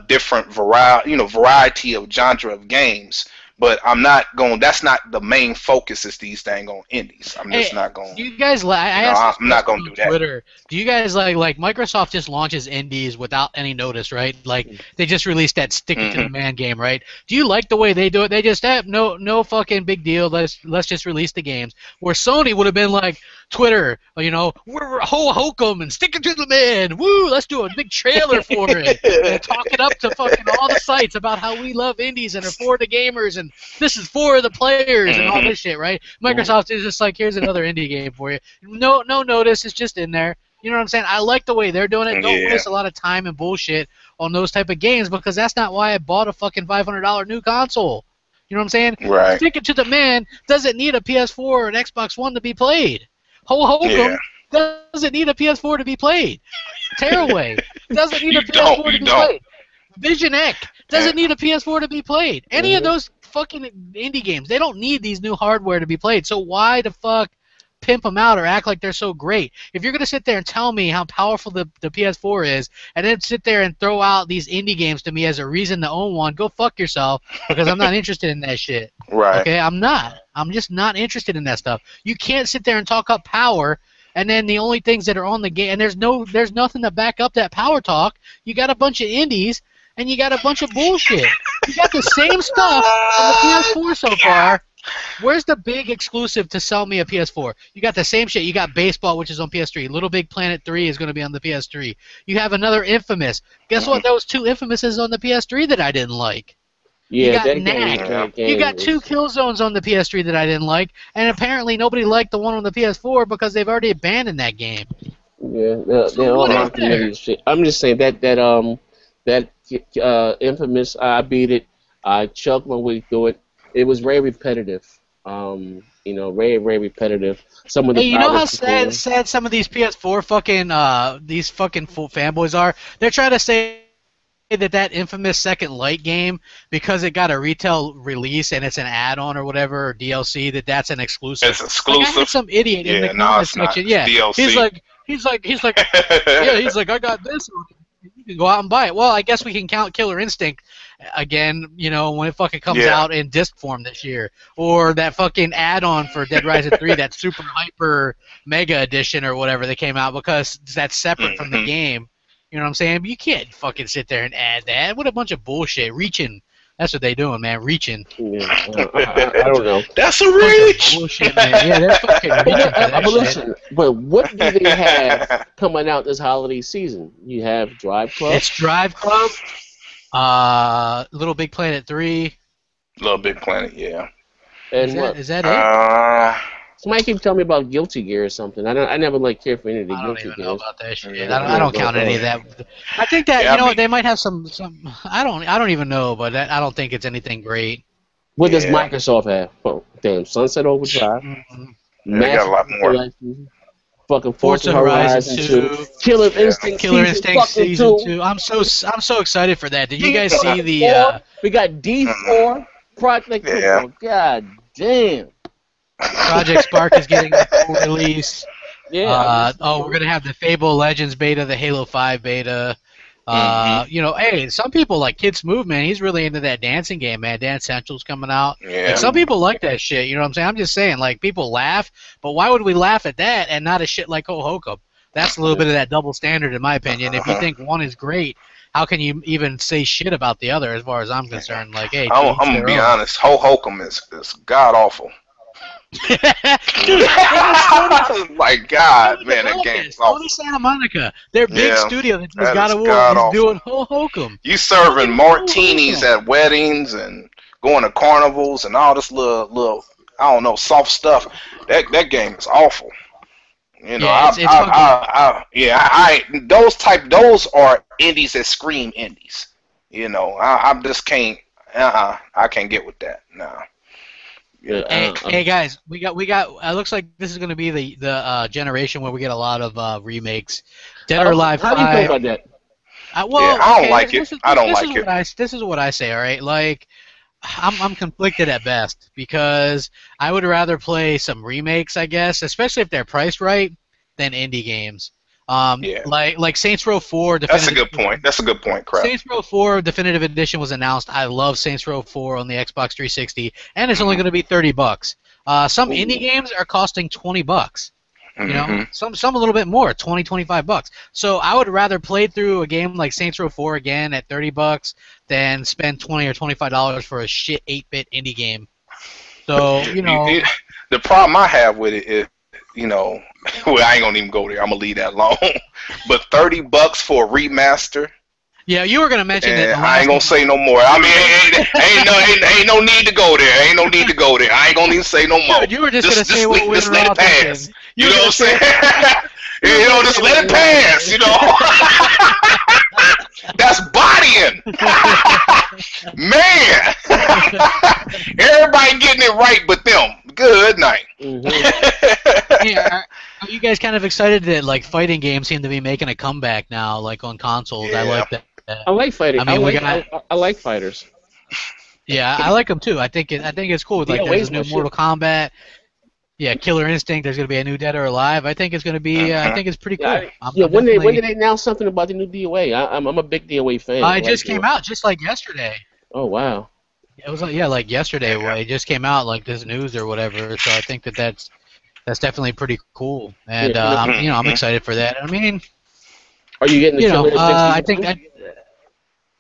different variety of genre of games. But I'm not going. That's not the main focus. Is these dang on indies. I'm just not going. Do you guys I'm not going to do that. Twitter. Do you guys like Microsoft just launches indies without any notice, right? Like they just released that Stick It to the Man game, right? Do you like the way they do it? They just have no fucking big deal. Let's just release the games. Where Sony would have been like Twitter, we're Ho Hokum and Stick It to the Man. Woo! Let's do a big trailer for it and talk it up to fucking all the sites about how we love indies and are for the gamers and this is for the players and all this shit, right? Microsoft is just like, here's another indie game for you. No notice, it's just in there. You know what I'm saying? I like the way they're doing it. Don't waste a lot of time and bullshit on those type of games because that's not why I bought a fucking $500 new console. You know what I'm saying? Right. Stick It to the Man doesn't need a PS4 or an Xbox One to be played. Ho Hokum doesn't need a PS4 to be played. Tearaway doesn't need a PS4 to be played. Vision X doesn't need a PS4 to be played. Any of those fucking indie games, they don't need these new hardware to be played. So why the fuck pimp them out or act like they're so great? If you're going to sit there and tell me how powerful the PS4 is and then sit there and throw out these indie games to me as a reason to own one, go fuck yourself because I'm not interested in that shit. Right. Okay, I'm not. I'm just not interested in that stuff. You can't sit there and talk up power and then the only things that are on the game, and there's nothing to back up that power talk. You got a bunch of indies and you got a bunch of bullshit. You got the same stuff on the PS4 so far. Where's the big exclusive to sell me a PS4? You got the same shit. You got Baseball, which is on PS3. Little Big Planet 3 is going to be on the PS3. You have another Infamous. Guess what? There was 2 Infamouses on the PS3 that I didn't like. Yeah, you got that Knack. game You got 2 Killzones on the PS3 that I didn't like, and apparently nobody liked the one on the PS4 because they've already abandoned that game. Yeah, they're all knocking this shit. I'm just saying that Infamous, I beat it. I chugged my way through it. It was very repetitive. Very, very repetitive. Some of the you know how sad some of these PS4 these fucking fanboys are? They're trying to say that Infamous Second Light game, because it got a retail release and it's an add-on or whatever, or DLC, that's an exclusive. It's exclusive. Like, I had some idiot in the comment section. Yeah, DLC. He's like, I got this. You can go out and buy it. Well, I guess we can count Killer Instinct again, when it fucking comes out in disc form this year. Or that fucking add-on for Dead Rising 3, that super hyper mega edition or whatever that came out, because that's separate from the game. You know what I'm saying? But you can't fucking sit there and add that. What a bunch of bullshit. Reaching. That's what they doing, man. Reaching. Yeah, I don't know. That's a reach! Bullshit, man. Yeah, they're fucking reaching for that listen, but what do they have coming out this holiday season? You have Drive Club? It's Drive Club. Little Big Planet 3. Little Big Planet, yeah. And is that it? Somebody keep telling me about Guilty Gear or something. I never cared for any of the I Guilty Gears. don't even know about that shit. I don't count any of that. I think that they might have some. I don't even know, but I don't think it's anything great. What does Microsoft have? Oh, damn, Sunset Overdrive. They got a lot more. Fucking Forza Horizon 2. Killer Instinct Season 2. I'm so excited for that. Did you guys see the? We got D4 Project. Yeah. Oh, God damn. Project Spark is getting a full release. Yeah. We're gonna have the Fable Legends beta, the Halo 5 beta. Hey, some people like Kid Smooth, man. He's really into that dancing game, man. Dance Central's coming out. Yeah. Like, some people like that shit. You know what I'm saying? I'm just saying, like, people laugh, but why would we laugh at that and not a shit like Hokum? That's a little bit of that double standard, in my opinion. If you think one is great, how can you even say shit about the other? As far as I'm concerned, like, hey, I'm gonna be honest. Hokum is god awful. Dude, my God, man, that game's awful. Sony Santa Monica, their big studio that just got award is doing Hokum. You serving martinis at weddings and going to carnivals and all this little I don't know, soft stuff. That game is awful. You know, those are indies that scream indies. You know, I just can't. I can't get with that. No. Yeah, hey guys, we got. It looks like this is going to be the generation where we get a lot of remakes. Dead or Alive 5. How do you feel about that? I don't like it. I don't like it. This is what I say. All right, like I'm conflicted at best because I would rather play some remakes, I guess, especially if they're priced right, than indie games. Like Saints Row 4. That's a good point. Crap. Saints Row 4 Definitive Edition was announced. I love Saints Row 4 on the Xbox 360, and it's only going to be $30. Some indie games are costing $20. You know, some a little bit more, $20-$25. So I would rather play through a game like Saints Row 4 again at $30 than spend $20 or $25 for a shit 8-bit indie game. So you know, the problem I have with it is, you know, well, I ain't gonna even go there. I'm gonna leave that alone. But $30 for a remaster. Yeah, you were gonna mention that. I ain't gonna say no more. I mean, ain't no need to go there. Ain't no need to go there. I ain't gonna even say no more. You were just gonna say what we were all thinking. You know what I'm saying? You know, just let it pass. You know, that's bodying. Man, everybody getting it right, but them. Good night. Yeah, are you guys kind of excited that like fighting games seem to be making a comeback now, like on consoles? Yeah. I like that. I like fighting. I mean, I like fighters. Yeah, I like them too. I think it's cool. Like there's a new Mortal Kombat. Yeah, Killer Instinct. There's gonna be a new Dead or Alive. I think it's gonna be. I think it's pretty cool. When did they announce something about the new DOA? I'm a big DOA fan. It just came out just like yesterday. Oh wow. It was like yesterday. It just came out like this news or whatever. So I think that's definitely pretty cool, and I'm excited for that. I mean, are you getting the Killer Instinct? I think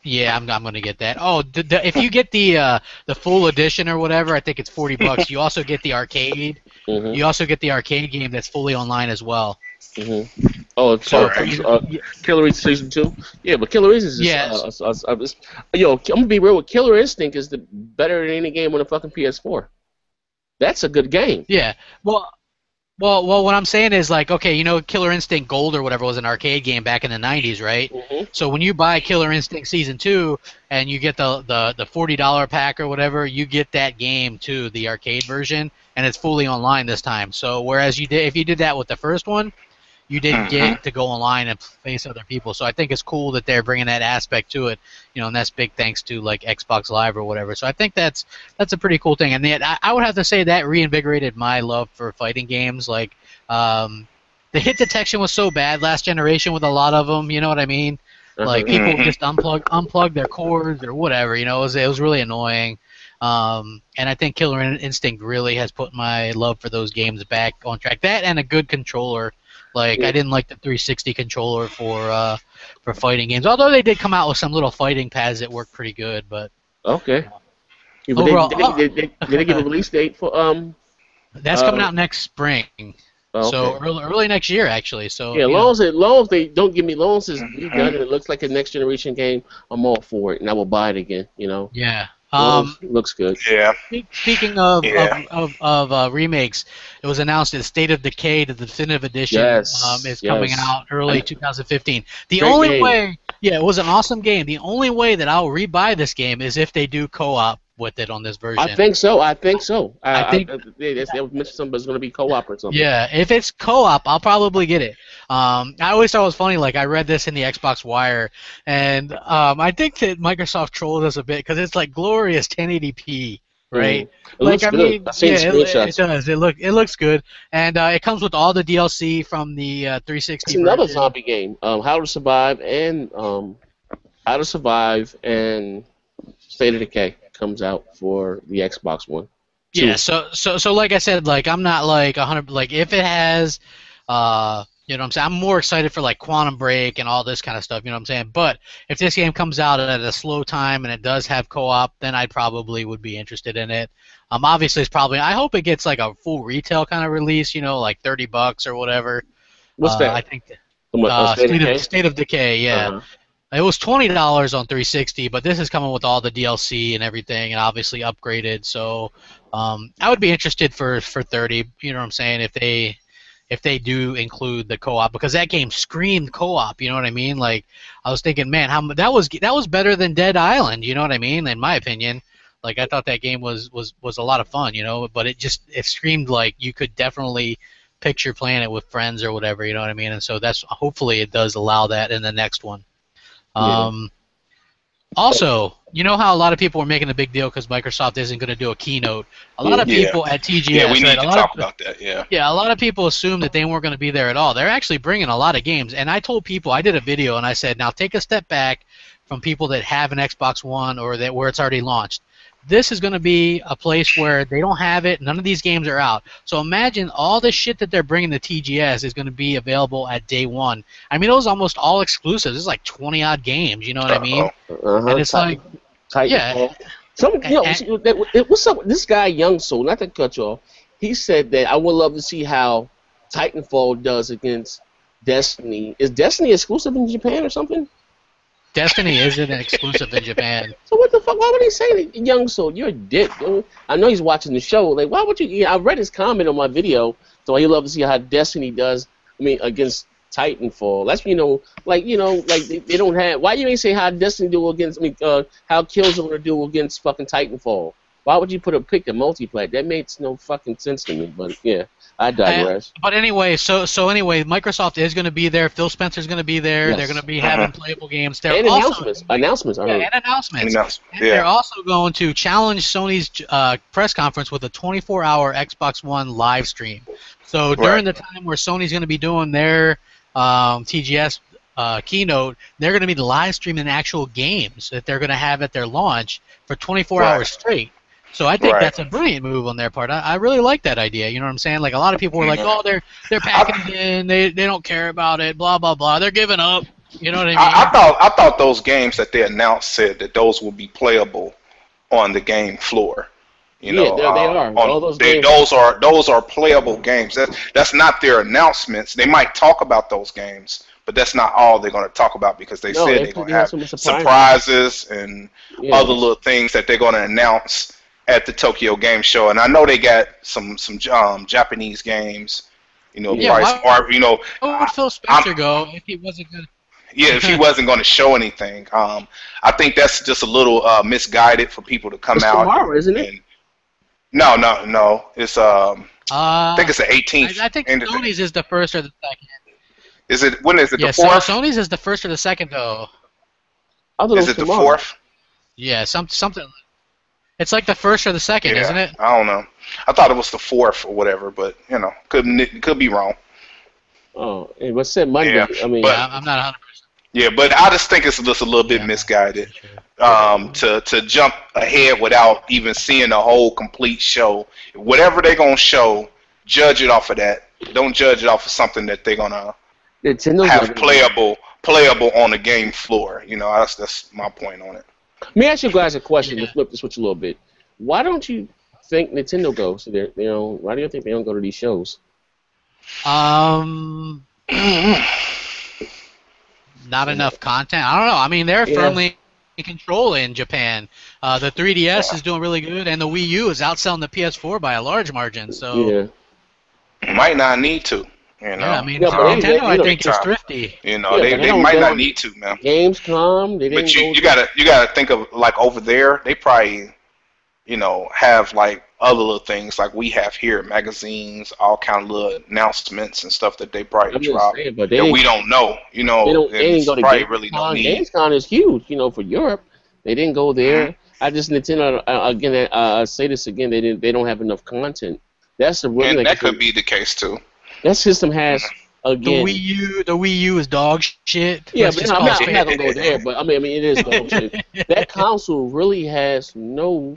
Yeah, I'm gonna get that. Oh, if you get the full edition or whatever, I think it's $40. You also get the arcade. Mm-hmm. You also get the arcade game that's fully online as well. Mm-hmm. Oh, it's part of Killer Instinct Season 2? Yeah, but Killer Instinct is yo, I'm gonna be real with Killer Instinct is better than any game on the fucking PS4. That's a good game. Yeah. Well, what I'm saying is, like, okay, you know, Killer Instinct Gold or whatever was an arcade game back in the 90s, right? Mm-hmm. So when you buy Killer Instinct Season 2 and you get the $40 pack or whatever, you get that game too, the arcade version, and it's fully online this time. So whereas if you did that with the first one, you didn't get to go online and face other people. So I think it's cool that they're bringing that aspect to it, you know, and that's big thanks to like Xbox Live or whatever. So I think that's a pretty cool thing. And I would have to say that reinvigorated my love for fighting games. Like the hit detection was so bad last generation with a lot of them. You know what I mean? Like people just unplug their cords or whatever. You know, it was really annoying. And I think Killer Instinct really has put my love for those games back on track. That and a good controller. Like I didn't like the 360 controller for fighting games, although they did come out with some little fighting pads that worked pretty good. But okay, yeah, but overall, did they give a release date for That's coming out next spring, okay. So early next year actually. So yeah, long as they don't give me long as it's done and it looks like a next generation game, I'm all for it and I will buy it again. You know. Yeah. Looks good. Yeah. Speaking of remakes, it was announced that State of Decay, the definitive edition, is coming out early 2015. The Great only game. way, it was an awesome game. The only way that I'll rebuy this game is if they do co-op with it on this version. I think so. I think they mentioned something, but it's going to be co-op or something. Yeah, if it's co-op, I'll probably get it. I always thought it was funny. Like I read this in the Xbox Wire, and I think that Microsoft trolled us a bit because it's like glorious 1080p, right? It looks good. I've seen screenshots. It does. It looks good, and it comes with all the DLC from the 360. It's another zombie game. How to Survive and State of Decay comes out for the Xbox One. Yeah, so like I said, like I'm not like 100. Like if it has, you know what I'm saying. I'm more excited for like Quantum Break and all this kind of stuff. You know what I'm saying. But if this game comes out at a slow time and it does have co-op, then I probably would be interested in it. Obviously, it's probably. I hope it gets like a full retail kind of release. You know, like $30 or whatever. What's that? I think. State of Decay. Yeah. Uh-huh. It was $20 on 360, but this is coming with all the DLC and everything, and obviously upgraded. So I would be interested for 30. You know what I'm saying? If they do include the co-op, because that game screamed co-op. You know what I mean? Like I was thinking, man, that was better than Dead Island. You know what I mean? In my opinion, like I thought that game was a lot of fun. You know, but it screamed like you could definitely picture playing it with friends or whatever. You know what I mean? And so that's hopefully it does allow that in the next one. Also, you know how a lot of people were making a big deal because Microsoft isn't going to do a keynote. A lot of people at TGS. Yeah, we need to talk about that. Yeah. Yeah, a lot of people assumed that they weren't going to be there at all. They're actually bringing a lot of games, and I told people, I did a video, and I said, now take a step back from people that have an Xbox One or that where it's already launched. This is going to be a place where they don't have it. None of these games are out. So imagine all the shit that they're bringing to TGS is going to be available at day one. I mean, it was almost all exclusives. It's like 20-odd games. You know what I mean? And it's like, Titanfall. What's up with this guy, Young Soul? Not to cut you off. He said that I would love to see how Titanfall does against Destiny. Is Destiny exclusive in Japan or something? Destiny isn't exclusive in Japan. So what the fuck? Why would he say that? Young Soul, you're a dick. I know he's watching the show. Like, why would you? Yeah, I read his comment on my video, so he'd love to see how Destiny does. I mean, against Titanfall. That's they don't have. Why you ain't say how Destiny do against? I mean, how Killzone do against fucking Titanfall? Why would you pick the multiplayer? That makes no fucking sense to me. But yeah, I digress. But anyway, so anyway, Microsoft is going to be there. Phil Spencer's going to be there. Yes. They're going to be having playable games. And announcements. And announcements. And they're also going to challenge Sony's press conference with a 24-hour Xbox One live stream. So during the time where Sony's going to be doing their TGS keynote, they're going to be live streaming actual games that they're going to have at their launch for 24 hours straight. So I think that's a brilliant move on their part. I really like that idea. You know what I'm saying? Like a lot of people were like, "Oh, they're packing it in. They don't care about it. Blah blah blah. They're giving up." You know what I mean? I thought those games that they announced said that those will be playable on the game floor. You know, they are. All those games. Those are playable games. That's not their announcements. They might talk about those games, but that's not all they're going to talk about because they said they're going to have surprises and other little things that they're going to announce at the Tokyo Game Show. And I know they got some Japanese games. You know, Why would Phil Spencer go if he wasn't going to? Yeah, if he wasn't going to show anything. I think that's just a little misguided for people to come out. Tomorrow, isn't it? No. It's I think it's the 18th. I think Sony's is the first or the second. Is it when is it the 4th? So Sony's is the first or the second though. Is it the 4th? Yeah, something. It's like the first or the second, isn't it? I don't know. I thought it was the 4th or whatever, but you know, could be wrong. Oh, it was said Monday. Yeah, I mean, I'm not 100%. Yeah, but I just think it's just a little bit misguided to jump ahead without even seeing the whole complete show. Whatever they're gonna show, judge it off of that. Don't judge it off of something that they're gonna have playable on the game floor. You know, that's my point on it. Let me ask you guys a question to flip the switch a little bit. Why don't you think Nintendo goes to their? You know, why do you think they don't go to these shows? Not enough content. I don't know. I mean, they're firmly in control in Japan. The 3DS is doing really good, and the Wii U is outselling the PS4 by a large margin. So might not need to. You know, I mean, Nintendo, I think, is thrifty. You know, they might not need to, man. Gamescom, but you gotta think of like over there, they probably, you know, have like other little things like we have here, magazines, all kind of little announcements and stuff that they probably drop that we don't know. You know, they didn't go to probably really no need. Gamescom is huge, you know, for Europe. They didn't go there. I just Nintendo again. I say this again. They don't have enough content. That's the and that could be the case too. That system has again. The Wii U is dog shit. Yeah, but I'm not gonna go there. But I mean, it is dog shit. That console really has no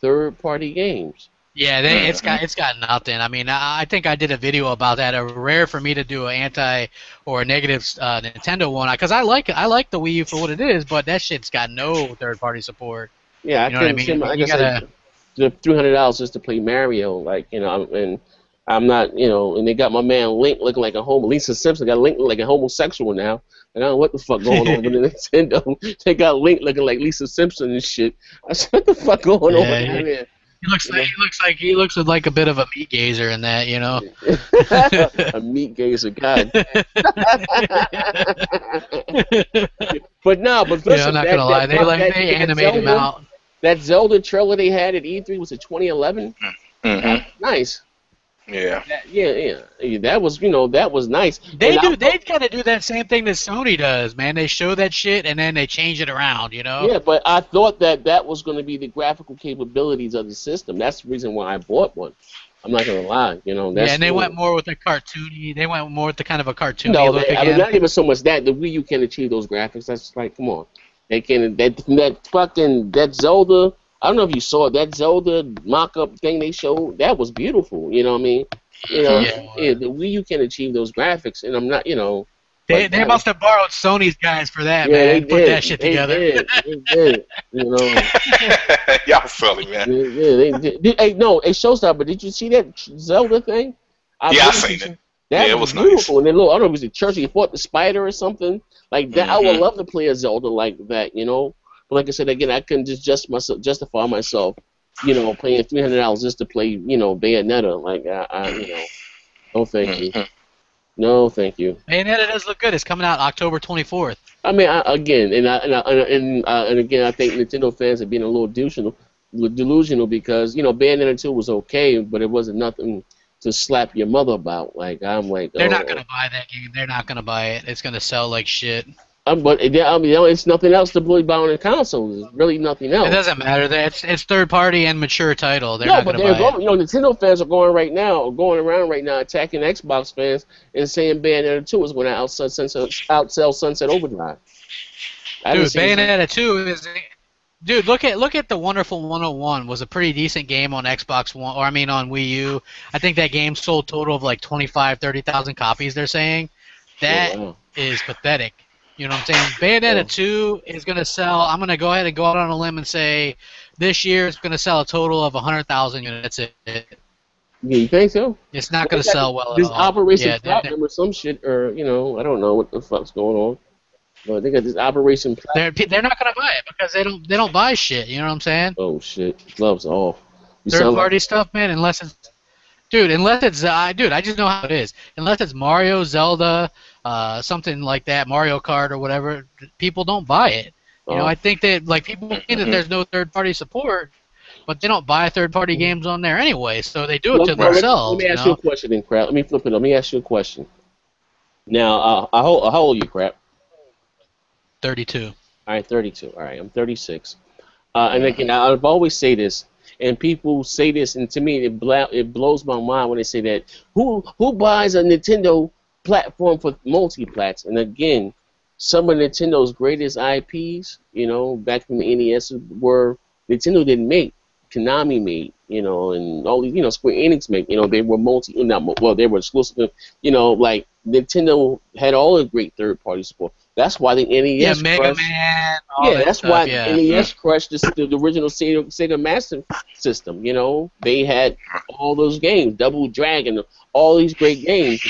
third-party games. Yeah, it's got nothing. I mean, I think I did a video about that. Rare for me to do an anti or a negative Nintendo one because I like the Wii U for what it is, but that shit's got no third-party support. Yeah, you know what I mean. Like I said, the $300 just to play Mario, like you know, and I'm not, you know, and they got my man Link looking like a homo. Lisa Simpson got Link looking like a homosexual now. And I don't know what the fuck going on with Nintendo. They got Link looking like Lisa Simpson and shit. I said, what the fuck going on there? He looks like a bit of a meat gazer in that, you know. A meat gazer, God. But listen, I'm not gonna lie. They animate him out. That Zelda trailer they had at E3 was it 2011? Nice. Yeah. That was nice. They kind of do that same thing that Sony does, man. They show that shit and then they change it around, you know. Yeah, but I thought that was going to be the graphical capabilities of the system. That's the reason why I bought one. I'm not going to lie, you know. That's and they went more with the cartoony. They went more with the kind of a cartoony look again. I mean, not even so much that the Wii U can achieve those graphics. That's like, come on, they can. That Zelda. I don't know if you saw that Zelda mock-up thing they showed. That was beautiful. You know what I mean? You know, the Wii U can achieve those graphics, and I'm not, you know. They must have borrowed Sony's guys for that, man. They put that shit together. They did. You know. Y'all silly, man. Yeah, they did. Hey, Showstopper, but did you see that Zelda thing? I seen it. It was beautiful. Nice. And then, I don't know if it was a church. He fought the spider or something like that. I would love to play a Zelda like that, you know. But like I said again, I couldn't just justify myself, you know, paying $300 just to play, you know, Bayonetta. Like you know, no thank you, no thank you. Bayonetta does look good. It's coming out October 24th. I mean, again, I think Nintendo fans are being a little delusional because you know Bayonetta 2 was okay, but it wasn't nothing to slap your mother about. Like I'm like, they're not gonna buy that game. They're not gonna buy it. It's gonna sell like shit. But I mean, you know, it's nothing else to really buy on a console. There's really nothing else. It doesn't matter. It's third party and mature title. They're not going to buy it. You know, Nintendo fans are going around right now attacking Xbox fans and saying Bayonetta 2 is going to outsell Sunset Overdrive. Dude, Bayonetta 2 is. Dude, look at the Wonderful 101. Was a pretty decent game on Xbox One, or I mean on Wii U. I think that game sold total of like 30,000 copies. They're saying that is pathetic. You know what I'm saying? Bayonetta 2 is going to sell. I'm going to go ahead and go out on a limb and say this year it's going to sell a total of 100,000 units. That's it. Yeah, you think so? It's not going to sell well at this all. Operation Platinum or some shit, or I don't know what the fuck's going on. But they got this Operation Platinum. They're not going to buy it because they don't buy shit. You know what I'm saying? Oh shit, gloves off. Third party stuff, man. Unless it's dude, I just know how it is. Unless it's Mario, Zelda, something like that, Mario Kart or whatever, people don't buy it. You know, I think that like people think that there's no third party support, but they don't buy third party games on there anyway, so they do it to themselves. Let me ask you a question, then, Crap. Let me flip it. Let me ask you a question. Now, how old are you, Crap? 32. All right, 32. All right, I'm 36. And again, I've always say this. And people say this, and to me, it blows my mind when they say that. Who buys a Nintendo platform for multi-plats? And again, some of Nintendo's greatest IPs, back from the NES, were Nintendo didn't make, Konami made, and all these, Square Enix made. They were they were exclusive. Like Nintendo had all the great third-party support. That's why the NES Mega Man. That's why the NES crushed the original Sega Master System. They had all those games, Double Dragon, all these great games.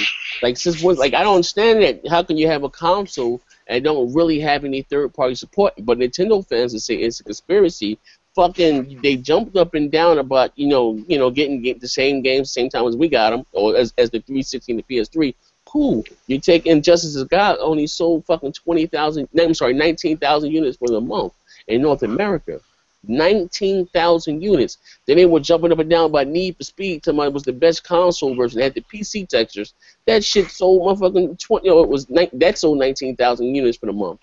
I don't understand that. How can you have a console and don't really have any third-party support? But Nintendo fans would say it's a conspiracy. Fucking, they jumped up and down about getting the same games same time as we got them, or as the 360 and the PS3. Cool. You take Injustice as God only sold fucking 19,000 units for the month in North America. 19,000 units. Then they were jumping up and down by Need for Speed till it was the best console version. It had the PC textures. That shit sold motherfucking 20. That sold 19,000 units for the month.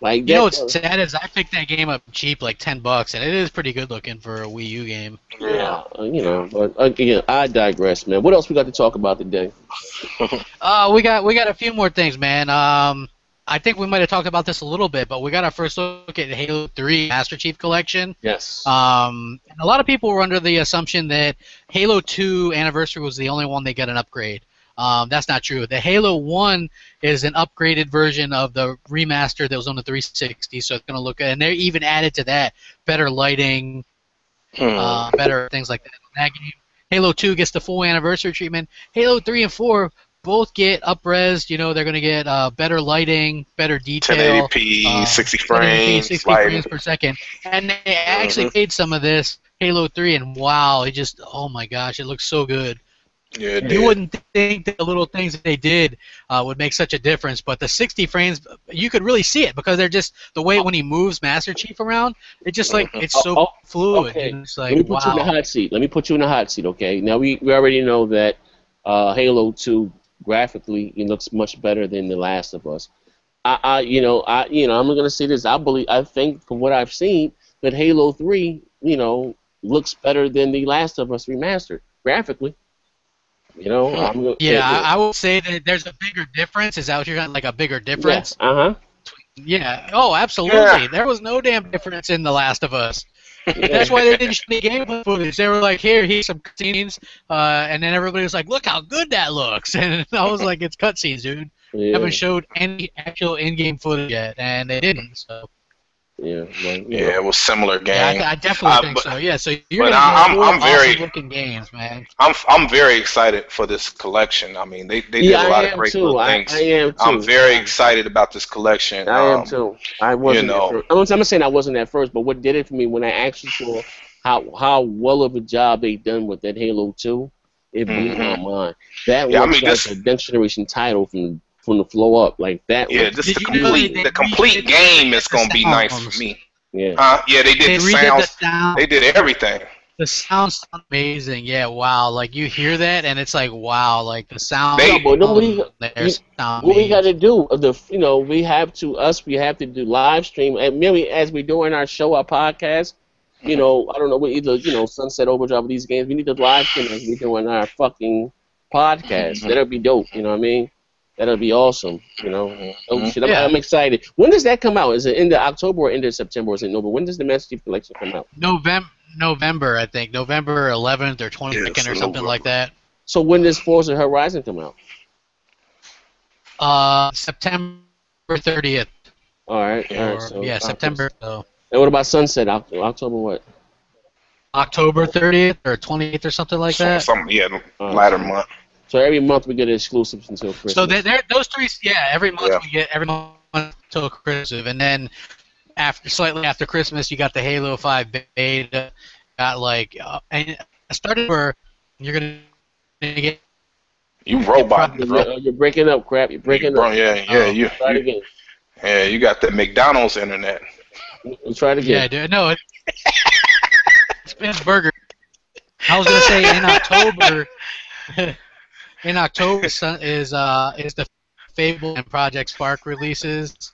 Like, what's sad is I picked that game up cheap, like $10, and it is pretty good looking for a Wii U game. Yeah, but again, I digress, man. What else we got to talk about today? We got a few more things, man. I think we might have talked about this a little bit, but we got our first look at Halo 3 Master Chief Collection. Yes. And a lot of people were under the assumption that Halo 2 Anniversary was the only one they got an upgrade. That's not true. The Halo 1 is an upgraded version of the remaster that was on the 360, so it's going to look good. And they even added to that better lighting, better things like that. That game. Halo 2 gets the full anniversary treatment. Halo 3 and 4 both get up-resed. They're going to get better lighting, better detail. 1080p, 60 frames. 60 frames per second. And they actually made some of this Halo 3, and wow, oh my gosh, it looks so good. Yeah, you wouldn't think that the little things that they did would make such a difference, but the 60 frames, you could really see it because they're just the way when he moves Master Chief around, it's just like it's so fluid. Okay. And it's like, Let me put you in the hot seat. Okay. Now we already know that Halo 2 graphically it looks much better than The Last of Us. I'm gonna say this. I think from what I've seen that Halo 3 looks better than The Last of Us remastered graphically. I would say that there's a bigger difference. Is that what you're saying? Like a bigger difference? Yeah. Yeah. Oh, absolutely. Yeah. There was no damn difference in The Last of Us. Yeah. That's why they didn't show any gameplay footage. They were like, here's some cutscenes, and then everybody was like, look how good that looks. And I was like, it's cutscenes, dude. They haven't showed any actual in-game footage yet, and they didn't. So. Yeah, it was similar game. Yeah, I definitely think so. Yeah, so you're gonna I'm very looking games, man. I'm very excited for this collection. I mean, they did a lot of great little things. I am too. I'm very excited about this collection. I am too. I wasn't. I'm not saying I wasn't at first, but what did it for me when I actually saw how well of a job they done with that Halo 2, it blew my mind. That was like a next generation title from the flow up like that. Yeah, just the complete game is gonna be nice for me. Yeah. Yeah, they did the sound. They did everything. The sound sounds amazing. Yeah, wow. Like you hear that and it's like wow. Like the sound. What we got to do? We have to do live stream and maybe as we're doing our show, our podcast. I don't know. Either Sunset Overdrive of these games. We need to live stream as we're doing our fucking podcast. That'll be dope. You know what I mean? That'll be awesome, Oh shit, I'm excited. When does that come out? Is it into October or into September? Or is it November? When does the Master Chief Collection come out? November, I think. November 11th or 22nd or something like that. So when does Forza Horizon come out? September 30th. All right. Or, So, yeah, September. So. And what about Sunset? October what? October 30th or 28th or something like that. Latter month. So every month we get exclusives until Christmas. So those three, every month we get every month until Christmas, and then slightly after Christmas, you got the Halo 5 beta. Got and I started where you're gonna get. You robot, bro. You're breaking up, crap. You're breaking up. You. Try it again. Yeah, you got the McDonald's internet. We'll try it again. Yeah, dude. No, it's burger. I was gonna say in October. In October is the Fable and Project Spark releases.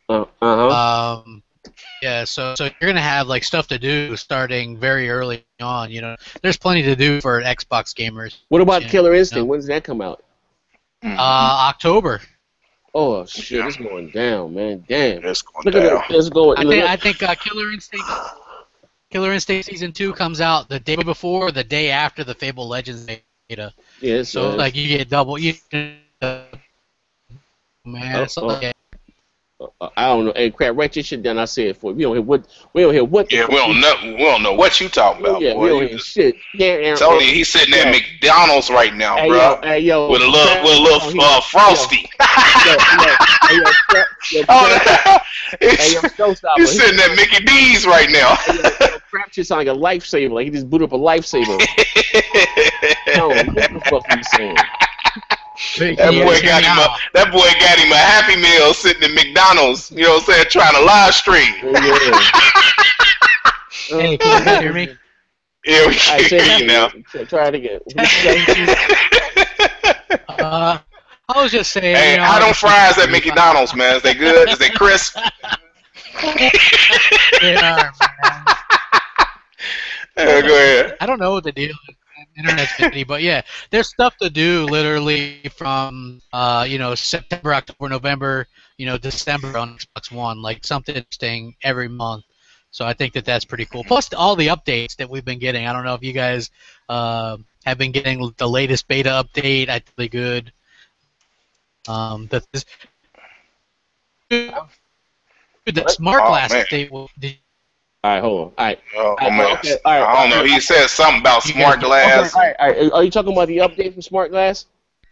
Yeah, so you're gonna have stuff to do starting very early on. There's plenty to do for Xbox gamers. What about Killer Instinct? When does that come out? October. Oh shit, it's going down, man. Damn. It's going down. It's going. I think Killer Instinct Season 2 comes out the day before, the day after the Fable Legends beta. Yeah, so you get double. Man, I don't know. Hey, crap! Write your shit down. I say it for you. We don't hear what. We don't hear what. Yeah, we don't know what you talking about. Yeah, boy. we don't hear shit. Yeah, Tony, he's sitting at McDonald's right now, bro. Hey, yo, with a little frosty. He's sitting at Mickey D's right now. Crap shit sound like a lifesaver. Like he just booted up a lifesaver. No, what the fuck are you saying? That boy got him a Happy Meal sitting at McDonald's, you know what I'm saying, trying to live stream. Hey, can you hear me? Yeah, we can hear you now. Try it again. I was just saying. Hey, how them fries at McDonald's, man? Is they good? Is they crisp? They are, man. Go ahead. I don't know what the deal is. Internet's busy, but yeah, there's stuff to do literally from September, October, November, December on Xbox One, something interesting every month. So I think that's pretty cool. Plus all the updates that we've been getting. I don't know if you guys have been getting the latest beta update. I think really good. The SmartGlass update. All right, hold on. All right. Okay. I don't know. He said something about SmartGlass. All right. Are you talking about the update from SmartGlass?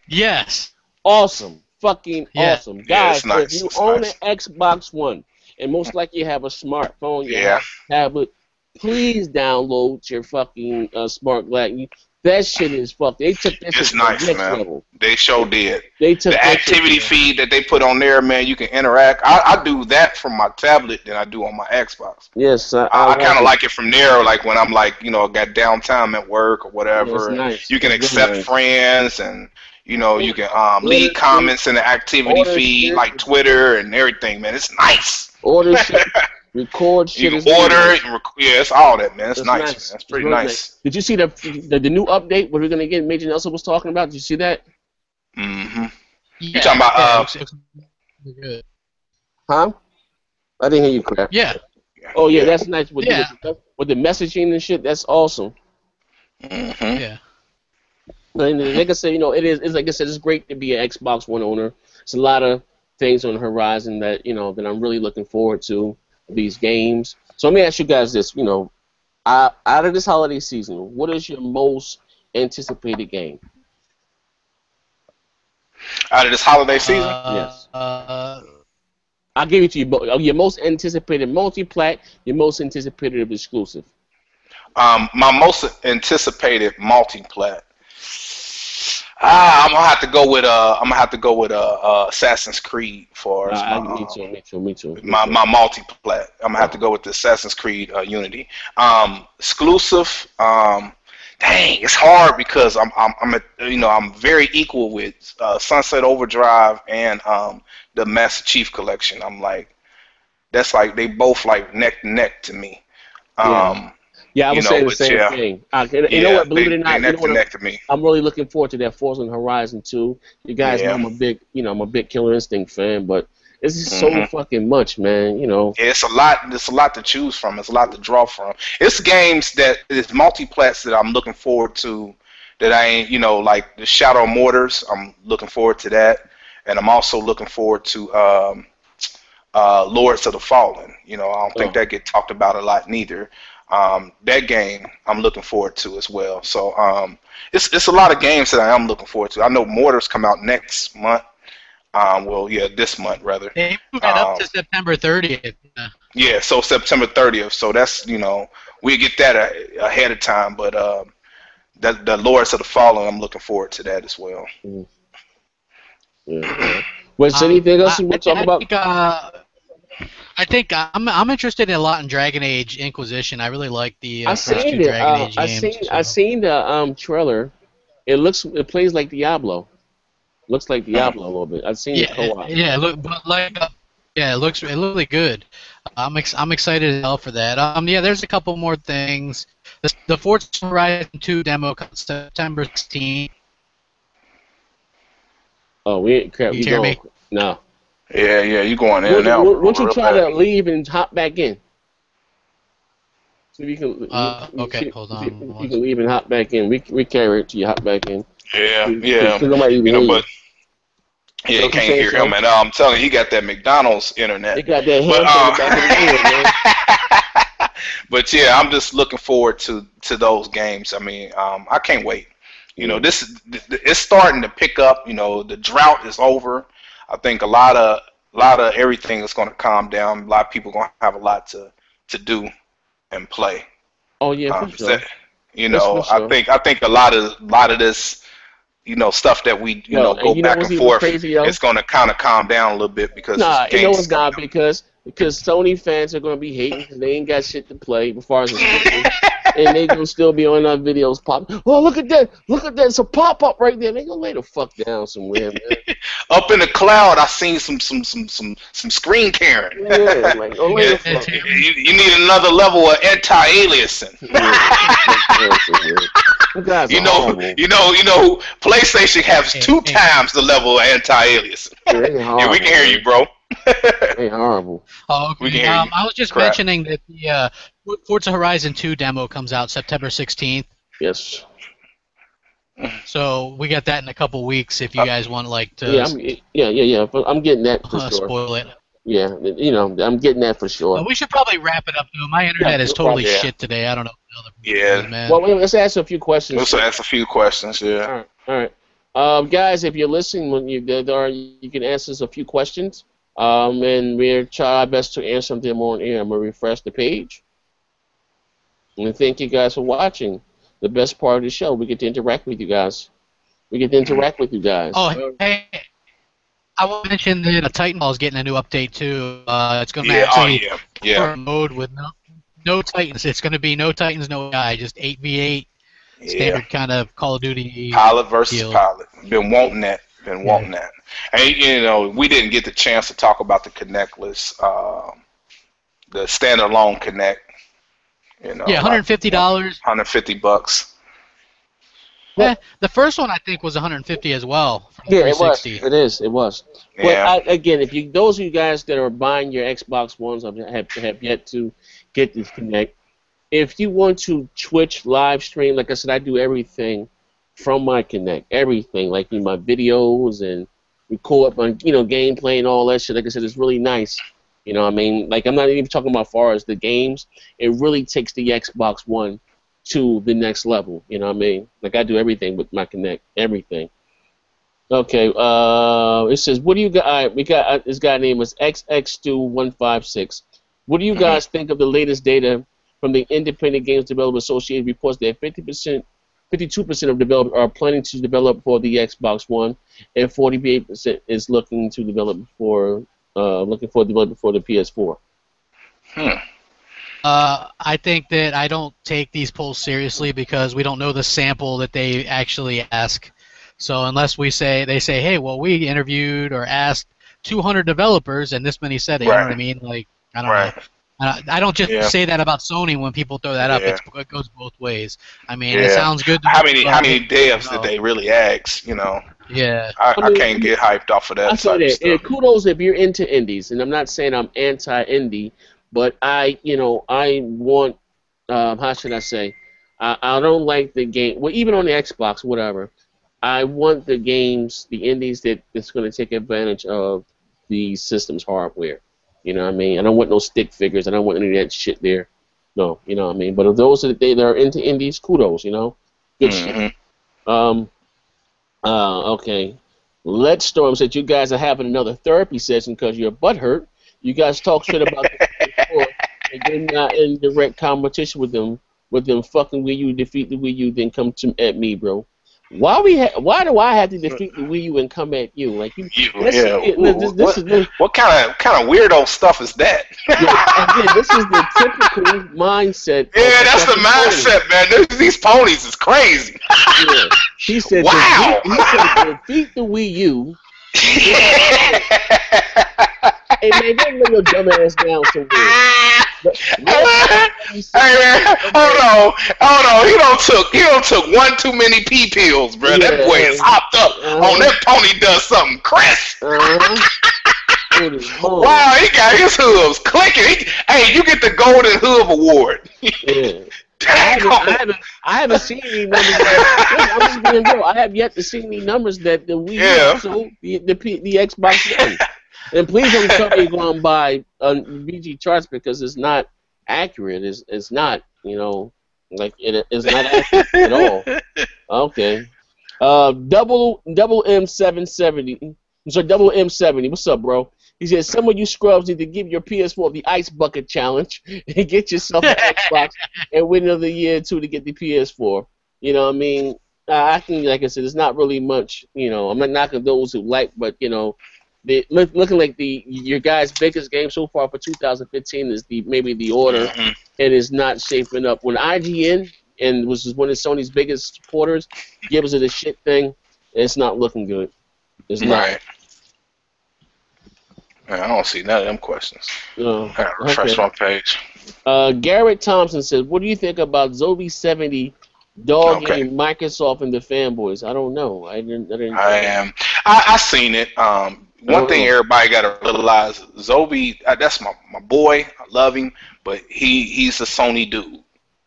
Yes. Awesome. Fucking awesome. Guys, nice. if you own an Xbox One, and most likely you have a smartphone, you have a tablet, please download your fucking SmartGlass. That shit is fucked. They took that shit to the next level. They sure did. They took the activity feed that they put on there, man. You can interact. I do that from my tablet than I do on my Xbox. Yes, I kind of like it from there. Like when I'm got downtime at work or whatever. Nice. You can accept friends and you can leave comments in the activity feed like Twitter and everything, man. It's nice. Order shit. Record shit. You can order it. It's all that, man. It's nice, man. It's pretty nice. Did you see the new update? What we're gonna get? Major Nelson was talking about. Did you see that? Mm-hmm. You talking about good. Huh? I didn't hear you, crap. Yeah. Oh yeah, that's nice. With the messaging and shit, that's awesome. Mm-hmm. Yeah. And like I said, it's like I said, it's great to be an Xbox One owner. It's a lot of things on the horizon that that I'm really looking forward to. These games. So let me ask you guys this, out of this holiday season, what is your most anticipated game? Out of this holiday season? Yes. I'll give it to you. Your most anticipated multi-plat, your most anticipated exclusive. My most anticipated multi-plat. I'm gonna have to go with Assassin's Creed for me too. My multi-plat. I'm gonna have to go with the Assassin's Creed Unity. Exclusive. Dang, it's hard because I'm very equal with Sunset Overdrive and the Master Chief Collection. That's they both neck to neck to me. Yeah, I was saying the same thing. You know what? Believe it or not, I'm really looking forward to that Forza Horizon 2. You guys know I'm a big Killer Instinct fan, but it's just so fucking much, man. Yeah, it's a lot. There's a lot to choose from. It's a lot to draw from. It's games it's multiplats that I'm looking forward to. That I ain't, like the Shadow Mortars. I'm looking forward to that, and I'm also looking forward to Lords of the Fallen. You know, I don't think that get talked about a lot neither. That game I'm looking forward to as well. So it's a lot of games that I am looking forward to. I know Mortars come out next month. Well, yeah, this month rather. They moved it up to September 30th. Yeah, so September 30th. So that's, you know, we get that ahead of time. But the Lords of the Fallen, I'm looking forward to that as well. Yeah. Was anything else you want to talk about? I think I'm interested a lot in Dragon Age Inquisition. I really like the first two Dragon Age games. I seen the trailer. It plays like Diablo. Looks like Diablo a little bit. I've seen the co-op. Yeah, it looks really good. I'm excited as hell for that. Yeah, there's a couple more things. The Forza Horizon 2 demo comes September 16th. Oh, we ain't crap. You hear me? No. Yeah, you going in now. Won't you try to leave and hop back in? So you can. Okay, hold on. You can leave and hop back in. We carry it till you hop back in. Yeah. Nobody even hears. But yeah, you can't hear him. And I'm telling you, he got that McDonald's internet. He got that back in the But yeah, I'm just looking forward to those games. I mean, I can't wait. You know, it's starting to pick up. You know, the drought is over. I think a lot of everything is going to calm down. A lot of people are going to have a lot to do and play. Oh yeah, for sure. You know, sure. I think a lot of this, you know, stuff that we go back and forth, it's going to kind of calm down a little bit because you know it's not because Sony fans are going to be hating because they ain't got shit to play as far as and they gonna still be on our videos pop. Oh, look at that! It's a pop up right there. They gonna lay the fuck down somewhere, man. Up in the cloud, I seen some screen caring. Yeah, like lay the fuck. You need another level of anti-aliasing. You know, PlayStation has 2 times the level of anti-aliasing. Yeah, we can hear you, bro. Hey, horrible. Oh, okay. I was just mentioning that the Forza Horizon 2 demo comes out September 16th. Yes. So we got that in a couple weeks if you guys want to. Yeah. But I'm getting that for sure. Spoil it. Yeah, you know, I'm getting that for sure. Well, we should probably wrap it up, though. My internet is totally shit today. I don't know. Man. Well, let's ask a few questions. Let's ask a few questions. Yeah. All right. Guys, if you're listening, when you can ask us a few questions. And we'll try our best to answer them on air. I'm going to refresh the page. And thank you guys for watching. The best part of the show, we get to interact with you guys. Oh, hey. I want to mention that Titanfall is getting a new update, too. It's going to actually a mode with no Titans. It's going to be no Titans, no guy, just 8v8. Standard kind of Call of Duty pilot versus pilot. Been wanting that. And, you know, we didn't get the chance to talk about the Kinectless, the standalone Kinect. You know, $150. $150. Yeah, the first one I think was $150 as well. Yeah, it was. It was. Yeah. But again, those of you guys that are buying your Xbox Ones have yet to get this Kinect, if you want to Twitch live stream, like I said, I do everything from my Kinect, everything, like in my videos and record on, gameplay and all that shit. Like I said, it's really nice. You know what I mean? Like, I'm not even talking about as far as the games. It really takes the Xbox One to the next level. You know what I mean? Like, I do everything with my Kinect, everything. Okay, it says, what do you got? We got this guy named was XX2156. What do you guys think of the latest data from the Independent Games Developers Association reports that 52% of developers are planning to develop for the Xbox One, and 48% is looking to develop for development for the PS4. I think that I don't take these polls seriously because we don't know the sample that they actually ask. So unless they say, hey, well, we interviewed or asked 200 developers and this many said it, you know what I mean? Like, I don't know. I don't just say that about Sony when people throw that up. It goes both ways. I mean, it sounds good. How many devs did they really ask? You know. Yeah. I can't get hyped off of that. I say that. And kudos if you're into indies, and I'm not saying I'm anti-indie, but I want. How should I say? I don't like the game. Well, even on the Xbox, whatever. I want the games, the indies that's going to take advantage of the system's hardware. You know what I mean? I don't want no stick figures. I don't want any of that shit there. No, you know what I mean? But if those that are into indies, kudos, you know? Good shit. Okay. Let Storm said you guys are having another therapy session because your butt hurt. You guys talk shit about the PS4 and you're not in direct competition with them fucking Wii U, defeat the Wii U, then come at me, bro. Why do I have to defeat the Wii U and come at you? Like this is what kind of weirdo stuff is that? Again, this is the typical mindset. Yeah, that's the mindset, man. These ponies is crazy. Yeah. He said, wow. Defeat the Wii U. Hey man, don't let your dumb ass down somewhere. Hey man, hold on. He don't took one too many pee pills, bro. Yeah. That boy is hopped up on that pony. Does something crisp. Wow, he got his hooves clicking. Hey, you get the Golden Hoof Award. Yeah. I haven't seen any numbers. I'm just being real. I have yet to see any numbers that the Wii U sold the Xbox One. And please don't tell me going by VG charts because it's not accurate. It's not, you know, like it's not accurate at all. Okay. Double M770. So double M70. What's up, bro? He said some of you scrubs need to give your PS4 the ice bucket challenge and get yourself an Xbox and win another year or two to get the PS4. You know what I mean? I think, like I said, it's not really much. You know, I'm not knocking those who like, but you know. Looking like your guys' biggest game so far for 2015 is maybe the Order, and is not shaping up. When IGN which is one of Sony's biggest supporters gives it a shit thing, it's not looking good. It's not. Man, I don't see none of them questions. I gotta refresh my page. Garrett Thompson says, "What do you think about Zobie 70 dogging Microsoft and the fanboys?" I don't know. I seen it. One thing everybody gotta realize: Zobie, that's my boy. I love him, but he's a Sony dude.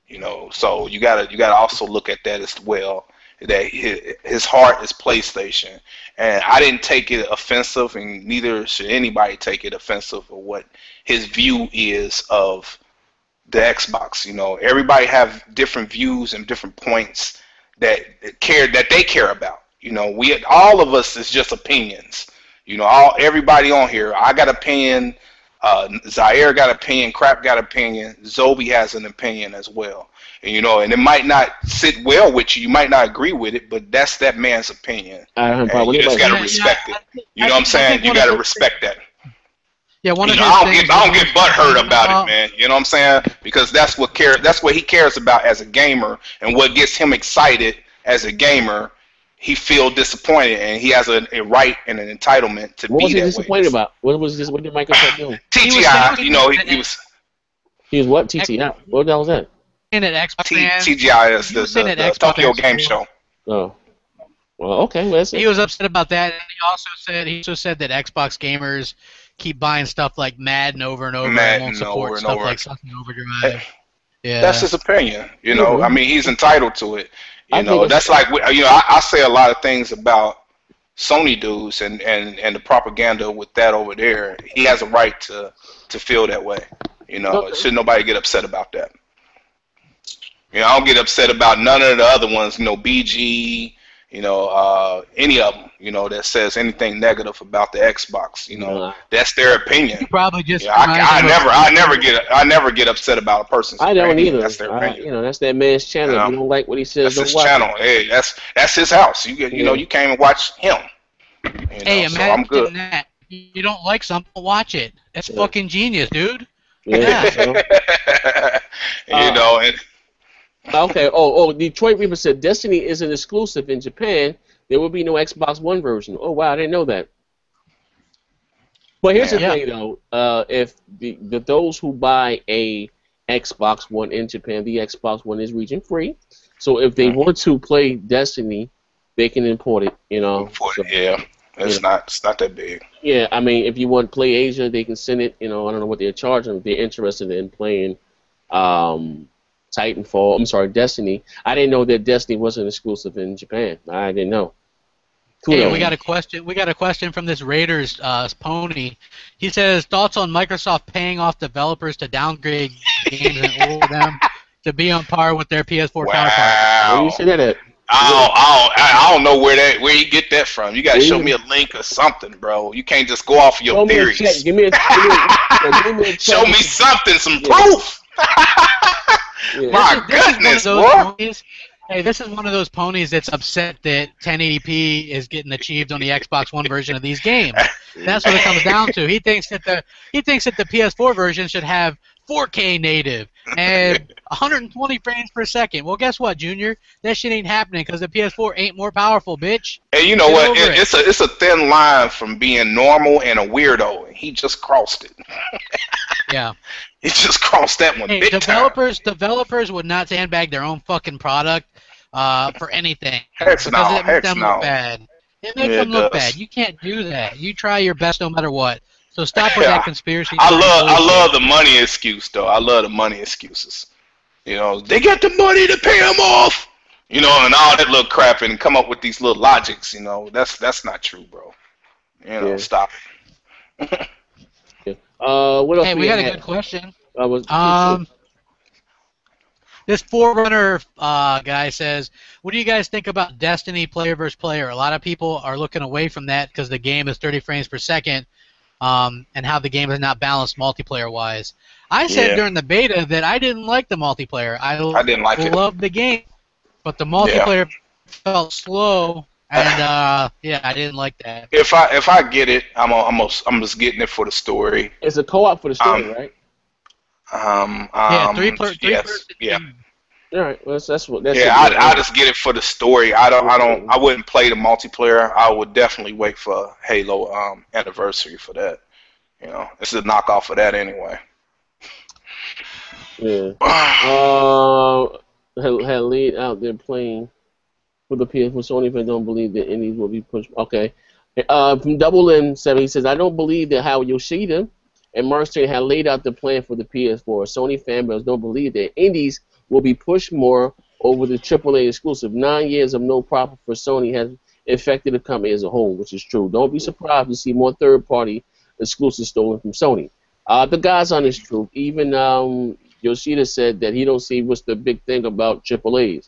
You know, so you gotta also look at that as well. That his heart is PlayStation, and I didn't take it offensive, and neither should anybody take it offensive of what his view is of the Xbox. You know, everybody have different views and different points that they care about. You know, all of us is just opinions. You know, everybody on here, I got opinion. Zaire got opinion. Crap got opinion. Zobie has an opinion as well. And, you know, and it might not sit well with you. You might not agree with it, but that's that man's opinion. And you just got to respect it. You know what I'm saying? You got to respect that. Yeah, I don't get butthurt about it, man. You know what I'm saying? Because that's what he cares about as a gamer, and what gets him excited as a gamer. He feels disappointed, and he has a right and an entitlement to be that way. What was he disappointed about? What did Microsoft do? TGI, you know, he was. He was what? TGI. What the hell was that? TGI is the Tokyo Game Show. Oh. Well, okay. He was upset about that, and he also said that Xbox gamers keep buying stuff like Madden over and over and won't support stuff like Sunset Overdrive. Yeah. That's his opinion. You know, I mean, he's entitled to it. You know, that's like, you know, I say a lot of things about Sony dudes and the propaganda with that over there. He has a right to feel that way. You know, should nobody get upset about that. You know, I don't get upset about none of the other ones, you know, BG, you know, any of them, you know, that says anything negative about the Xbox. You know, that's their opinion. You probably just. I never get upset about a person's opinion. I don't either. That's their opinion. You know, that's that man's channel. You know, if you don't like what he says, that's his channel. Hey, that's his house. You know, you came and watched him. You know, hey, so I'm good. That. You don't like something, watch it. That's fucking genius, dude. Yeah. You know, and. Okay. Detroit Reaper said Destiny isn't exclusive in Japan. There will be no Xbox One version. Oh wow, I didn't know that. But here's the thing, though. If those who buy a Xbox One in Japan, the Xbox One is region free. So if they want to play Destiny, they can import it. You know. It's not that big. Yeah, I mean, if you want to play Asia, they can send it. You know, I don't know what they're charging. If they're interested in playing. Titanfall. I'm sorry, Destiny. I didn't know that Destiny wasn't exclusive in Japan. I didn't know. Hey, we got a question. We got a question from this Raiders pony. He says thoughts on Microsoft paying off developers to downgrade games and order them to be on par with their PS4 counterparts. Where you see that at? I don't know where you get that from. You gotta show me a link or something, bro. You can't just go off of your theories. Give me a check. Show me something, some proof. My goodness, bro. Hey, this is one of those ponies that's upset that 1080p is getting achieved on the Xbox One version of these games. That's what it comes down to. He thinks that the PS4 version should have 4K native and 120 frames per second. Well, guess what, Junior? That shit ain't happening because the PS4 ain't more powerful, bitch. Hey, you know what? It's a thin line from being normal and a weirdo. He just crossed it. Yeah. He just crossed that one big time. Developers would not sandbag their own fucking product for anything. Heck no. It makes them look bad. It makes them look bad. You can't do that. You try your best no matter what. So stop with that conspiracy. I love the money excuse though. I love the money excuses. You know, they got the money to pay them off. You know, and all that little crap and come up with these little logics. You know, that's not true, bro. You know, stop it. What else? Hey, we got a good question. This This Forerunner guy says, what do you guys think about Destiny player versus player? A lot of people are looking away from that because the game is 30 frames per second and how the game is not balanced multiplayer-wise. I said during the beta that I didn't like the multiplayer. I didn't like it. I loved the game, but the multiplayer felt slow, and I didn't like that. If I get it, I'm just getting it for the story. It's a co-op for the story, right? Three person. Yeah. All right, well, that's I just get it for the story. I wouldn't play the multiplayer. I would definitely wait for Halo anniversary for that. You know, it's a knockoff of that anyway. Yeah. Had lead out there playing for the PS4. Sony fans don't believe that indies will be pushed. Okay. From Double M7, he says, I don't believe that Howard Yoshida and Mark Stern had laid out the plan for the PS4. Sony fanboys don't believe that indies will be pushed more over the AAA exclusive. 9 years of no profit for Sony has affected the company as a whole, which is true. Don't be surprised to see more third-party exclusives stolen from Sony. The guy's on his truth. Even Yoshida said that he don't see what's the big thing about AAAs.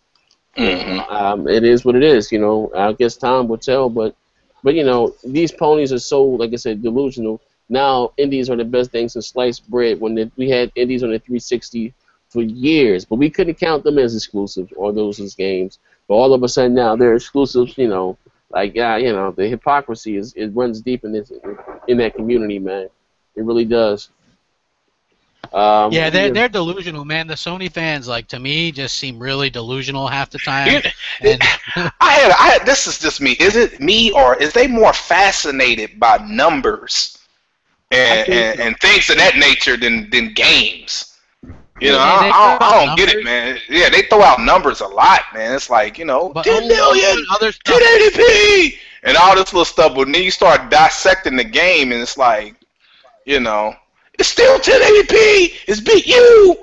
It is what it is. You know, I guess time will tell. But you know, these ponies are so, like I said, delusional. Now indies are the best things since sliced bread. When we had indies on the 360 for years, but we couldn't count them as exclusives or those as games. But all of a sudden now they're exclusives. You know, like you know, the hypocrisy it runs deep in that community, man. It really does. They're delusional, man. The Sony fans, like, to me, just seem really delusional half the time. This is just me. Is it me, or is they more fascinated by numbers and things of that nature than games? You know, I don't get it, man. Yeah, they throw out numbers a lot, man. It's like, you know, 10 million, 1080p, and all this little stuff. But then you start dissecting the game, and it's like, you know, it's still 1080p. It's beat you.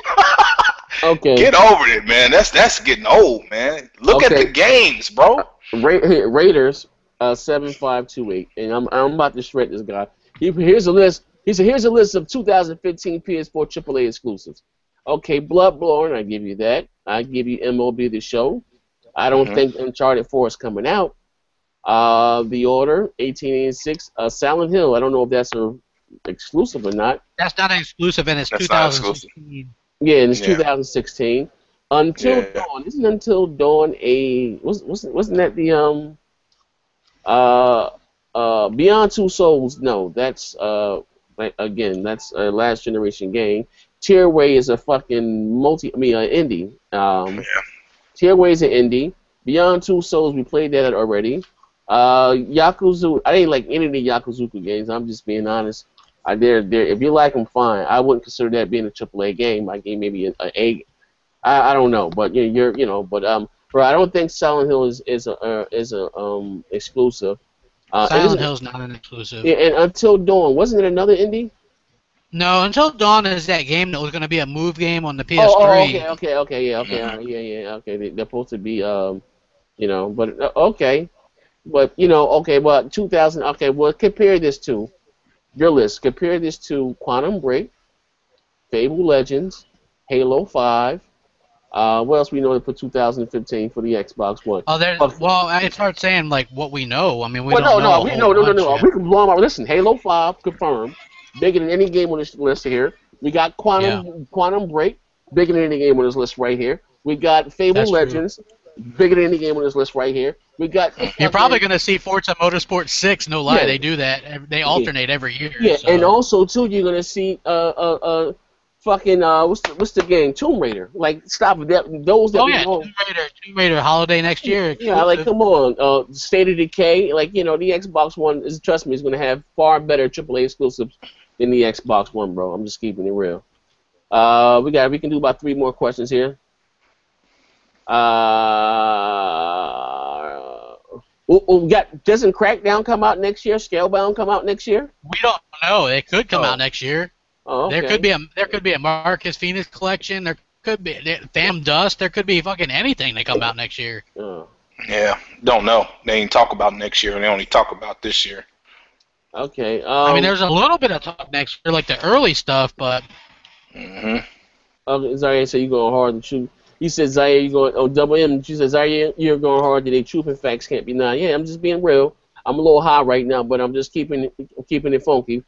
Okay. Get over it, man. That's getting old, man. Look at the games, bro. Raiders 7528, and I'm about to shred this guy. Here's a list. He said, here's a list of 2015 PS4 AAA exclusives. Okay, Bloodborne, I give you that. I give you MLB The Show. I don't think Uncharted 4 is coming out. The Order, 1886. Silent Hill, I don't know if that's a exclusive or not. That's not an exclusive, and it's 2016. Yeah, and it's 2016. Until Dawn. Isn't Until Dawn a... Wasn't that the... Beyond Two Souls? No, that's... again, that's a last generation game. Tearway is a fucking indie. Tearway is an indie. Beyond Two Souls, we played that already. Yakuza, I didn't like any of the Yakuza games. I'm just being honest. If you like them, fine. I wouldn't consider that being a AAA game. I gave maybe an A. I don't know, but bro, I don't think Silent Hill is a exclusive. Silent Hill's not an exclusive. Yeah, and Until Dawn, wasn't it another indie? No, Until Dawn is that game that was going to be a move game on the PS3. Okay, they're supposed to be, but okay. But you know, okay, well, 2000. Okay, well, compare this to your list. Compare this to Quantum Break, Fable Legends, Halo 5. What else we know for 2015 for the Xbox One? Oh, there. Well, it's hard saying like what we know. I mean, we Well, don't know a whole bunch no. yet. We can blow them out. Listen, Halo 5 confirmed, bigger than any game on this list here. We got Yeah, Quantum Break, bigger than any game on this list right here. We got Fable that's true. Legends, bigger than any game on this list right here. We got You're probably going to see Forza Motorsport 6. No lie, yeah, they do that. They yeah, alternate every year. yeah, So. and also too, you're gonna see fucking what's the game? Tomb Raider. Like stop it. Those that Oh we yeah, know. Tomb Raider holiday next year Yeah, like exclusive. come on, State of Decay. Like you know, the Xbox One is trust me, is gonna have far better AAA exclusives than the Xbox One, bro. I'm just keeping it real. We can do about 3 more questions here. Doesn't Crackdown come out next year? Scalebound come out next year? We don't know. It could come Oh, out next year. oh, There okay. could be a Marcus Phoenix collection. There could be Tham Dust. There could be fucking anything that come out next year. Oh, Yeah, don't know. They ain't talk about next year. They only talk about this year. okay. I mean, there's a little bit of talk next year, like the early stuff, but Hmm. Zaire said you going hard and shoot. He said Zaire, you going double M. She said Zaire, you're going hard today. Truth and facts can't be denied. Yeah, I'm just being real. I'm a little high right now, but I'm just keeping it funky.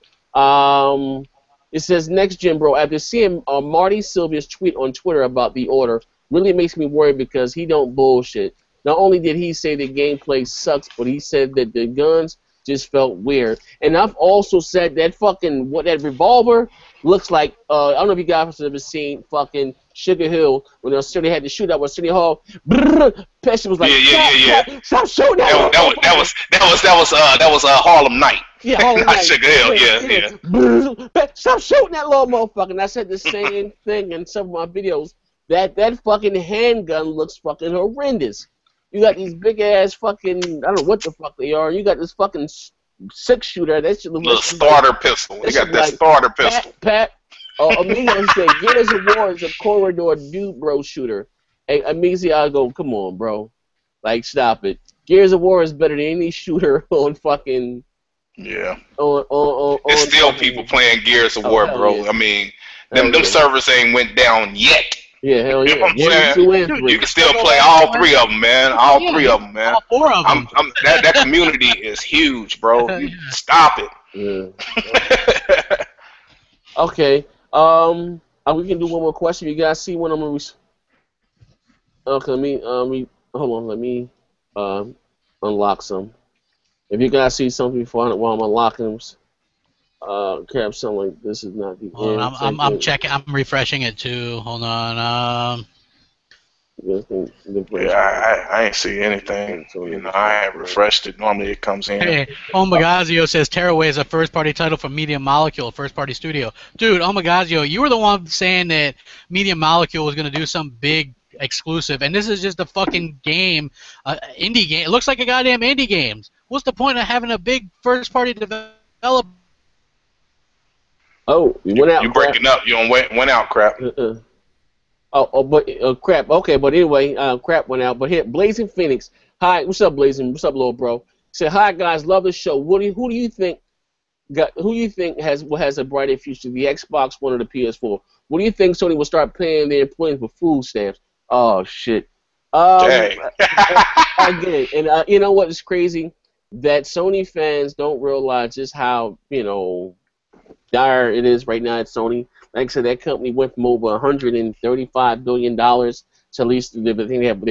It says next gen, bro. After seeing Marty Sylvia's tweet on Twitter about the order, really makes me worry because he don't bullshit. Not only did he say the gameplay sucks, but he said that the guns just felt weird. And I've also said that that revolver looks like I don't know if you guys have ever seen fucking Sugar Hill when they had the shootout with City Hall. Pesci was like, Yeah. stop shooting that. That was Harlem Night. Yeah, Harlem Not Night. Sugar Hill. Yeah. Stop shooting that little motherfucker. And I said the same thing in some of my videos. That fucking handgun looks fucking horrendous. You got these big ass fucking I don't know what the fuck they are. You got this fucking 6-shooter. That should look Little starter pistol. They got that starter pistol. Pat. Amigo said Gears of War is a corridor dude bro shooter. Hey, Amigo, I go, come on, bro. Like, stop it. Gears of War is better than any shooter on fucking. Yeah. On There's still fucking, people playing Gears of War, bro. Yeah. I mean, them servers ain't went down yet. Yeah, hell yeah. You know what I'm saying? You can still play all 3 of them, man. All 3 of them, man. All 4 of them. That community is huge, bro. Stop it. Yeah. Okay. We can do one more question. You guys see one of them? Okay, let me hold on. Let me unlock some. If you guys see something while I'm unlocking them, grab something like this is not the Hold end. on, I'm checking. I'm refreshing it too. Hold on. Yeah, I ain't see anything. You know, I ain't refreshed it. Normally it comes in. Hey, Omagazio says Tearaway is a first-party title from Media Molecule, first-party studio. Dude, Omagazio, you were the one saying that Media Molecule was going to do some big exclusive, and this is just a fucking game, indie game. It looks like a goddamn indie game. What's the point of having a big first-party developer? Oh, you went out. You breaking up. You went out, crap. Crap. Okay, but anyway, crap went out. But here, Blazing Phoenix. Hi, what's up, Blazing? What's up, little bro? Said, hi guys, love the show. Who do you think has a brighter future, the Xbox One or the PS4? What do you think Sony will start paying their employees for food stamps? Oh shit. Dang. Again, and you know what is crazy? That Sony fans don't realize just how dire it is right now at Sony. Like I said, that company went from over $135 billion to at least they're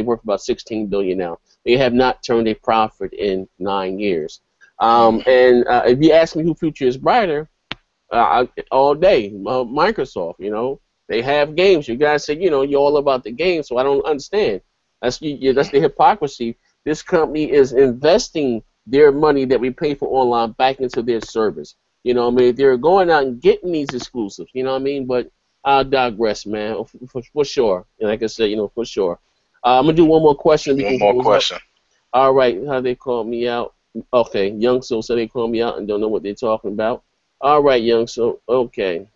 worth about $16 billion now. They have not turned a profit in 9 years. And if you ask me who future is brighter, all day, Microsoft. They have games. You guys say you're all about the games, so I don't understand. That's the hypocrisy. This company is investing their money that we pay for online back into their service. They're going out and getting these exclusives, but I'll digress, man, for sure. And like I said, for sure. I'm going to do one more question. One more question. All right, how they call me out? Okay, Young Soul said they call me out and don't know what they're talking about. All right, Young Soul, okay.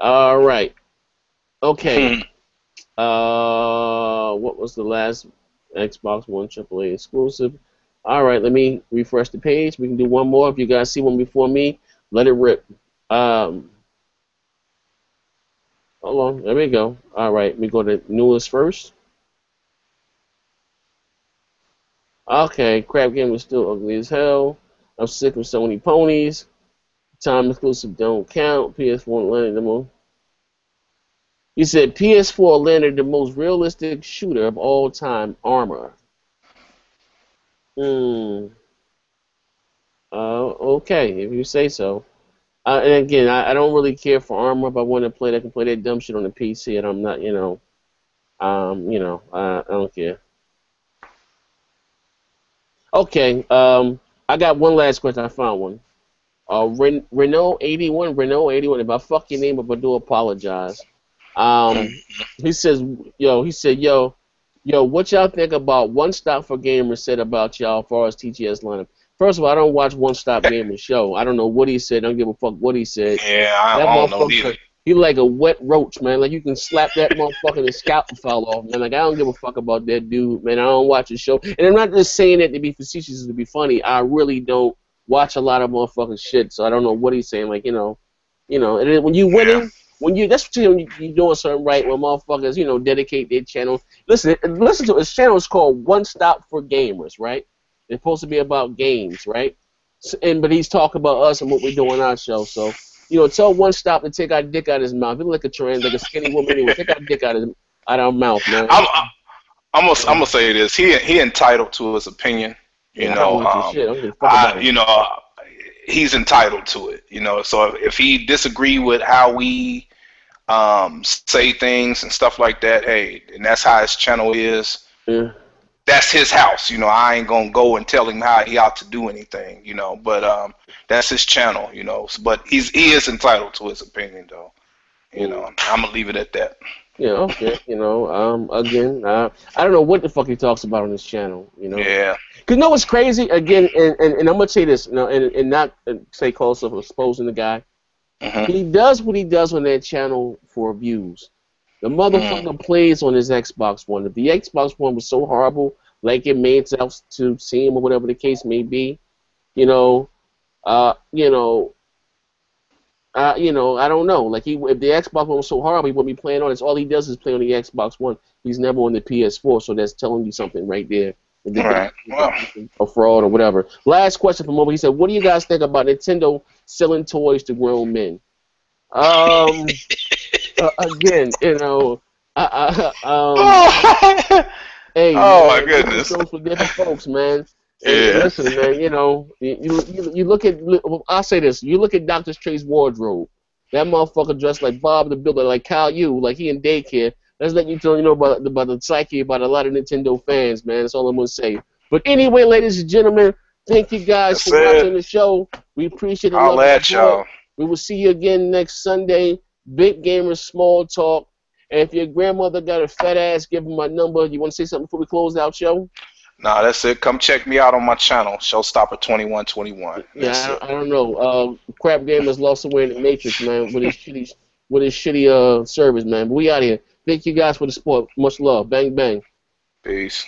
All right. Okay. What was the last Xbox One AAA exclusive? All right, let me refresh the page. We can do one more. If you guys see one before me, let it rip. Hold on. There we go. All right, we go to newest first. Okay, crap game was still ugly as hell. I'm sick of Sony ponies. Time exclusive don't count. PS4 landed the most. He said PS4 landed the most realistic shooter of all time, Armor. Okay, if you say so. And again, I don't really care for Armor. If I want to play, I can play that dumb shit on the PC, and I'm not, I don't care. Okay, I got one last question. I found one. Renault 81. If I fuck your name up, I do apologize. He says, yo, what y'all think about One Stop for Gamers said about y'all as far as TGS lineup? First of all, I don't watch One Stop Gamers show. I don't know what he said. I don't give a fuck what he said. Yeah, I don't know either. He like a wet roach, man. Like you can slap that motherfucker and his scalp fall off, man. Like I don't give a fuck about that dude, man. I don't watch his show, and I'm not just saying that to be facetious or to be funny. I really don't watch a lot of motherfucking shit, so I don't know what he's saying. Like and then when you winning, that's what you're doing something right. When motherfuckers, dedicate their channel. Listen to his channel is called One Stop for Gamers, right? It's supposed to be about games, right? But he's talking about us and what we do on our show, so. Tell One Stop to take our dick out of his mouth. He look like a skinny woman anyway. Take our dick out of our mouth, man. I'm gonna say this. He entitled to his opinion. He's entitled to it. So if he disagree with how we say things and stuff like that, hey, and that's how his channel is. Yeah. That's his house, I ain't gonna go and tell him how he ought to do anything, but that's his channel, but he is entitled to his opinion though. I'm gonna leave it at that. Yeah, okay, again, I don't know what the fuck he talks about on his channel, Yeah. Cause what's crazy, again, and I'm gonna say this, and not say call himself exposing the guy. He does what he does on that channel for views. The motherfucker plays on his Xbox One. If the Xbox One was so horrible, like it made sense to see him or whatever the case may be, I don't know. Like if the Xbox One was so horrible, he wouldn't be playing on it. All he does is play on the Xbox One. He's never on the PS4, so that's telling you something right there. Right. A fraud or whatever. Last question from Mobile. He said, "What do you guys think about Nintendo selling toys to grown men?" Again, hey, my goodness, those for different folks, man. Yeah. Listen, man, you look at. I'll say this: you look at Dr. Strange's wardrobe. That motherfucker dressed like Bob the Builder, like Kyle Yu, like he in daycare. That's letting you know about the psyche about a lot of Nintendo fans, man. That's all I'm gonna say. But anyway, ladies and gentlemen, thank you guys for watching the show. We appreciate it. I'll at y'all. We will see you again next Sunday. Big Gamers Small Talk. And if your grandmother got a fat ass, give her my number. You want to say something before we close out, show? Nah, that's it. Come check me out on my channel, Showstopper2121. Yeah, I don't know. Crap Gamers lost somewhere in the Matrix, man, with his shitty service, man. But we out here. Thank you guys for the support. Much love. Bang, bang. Peace.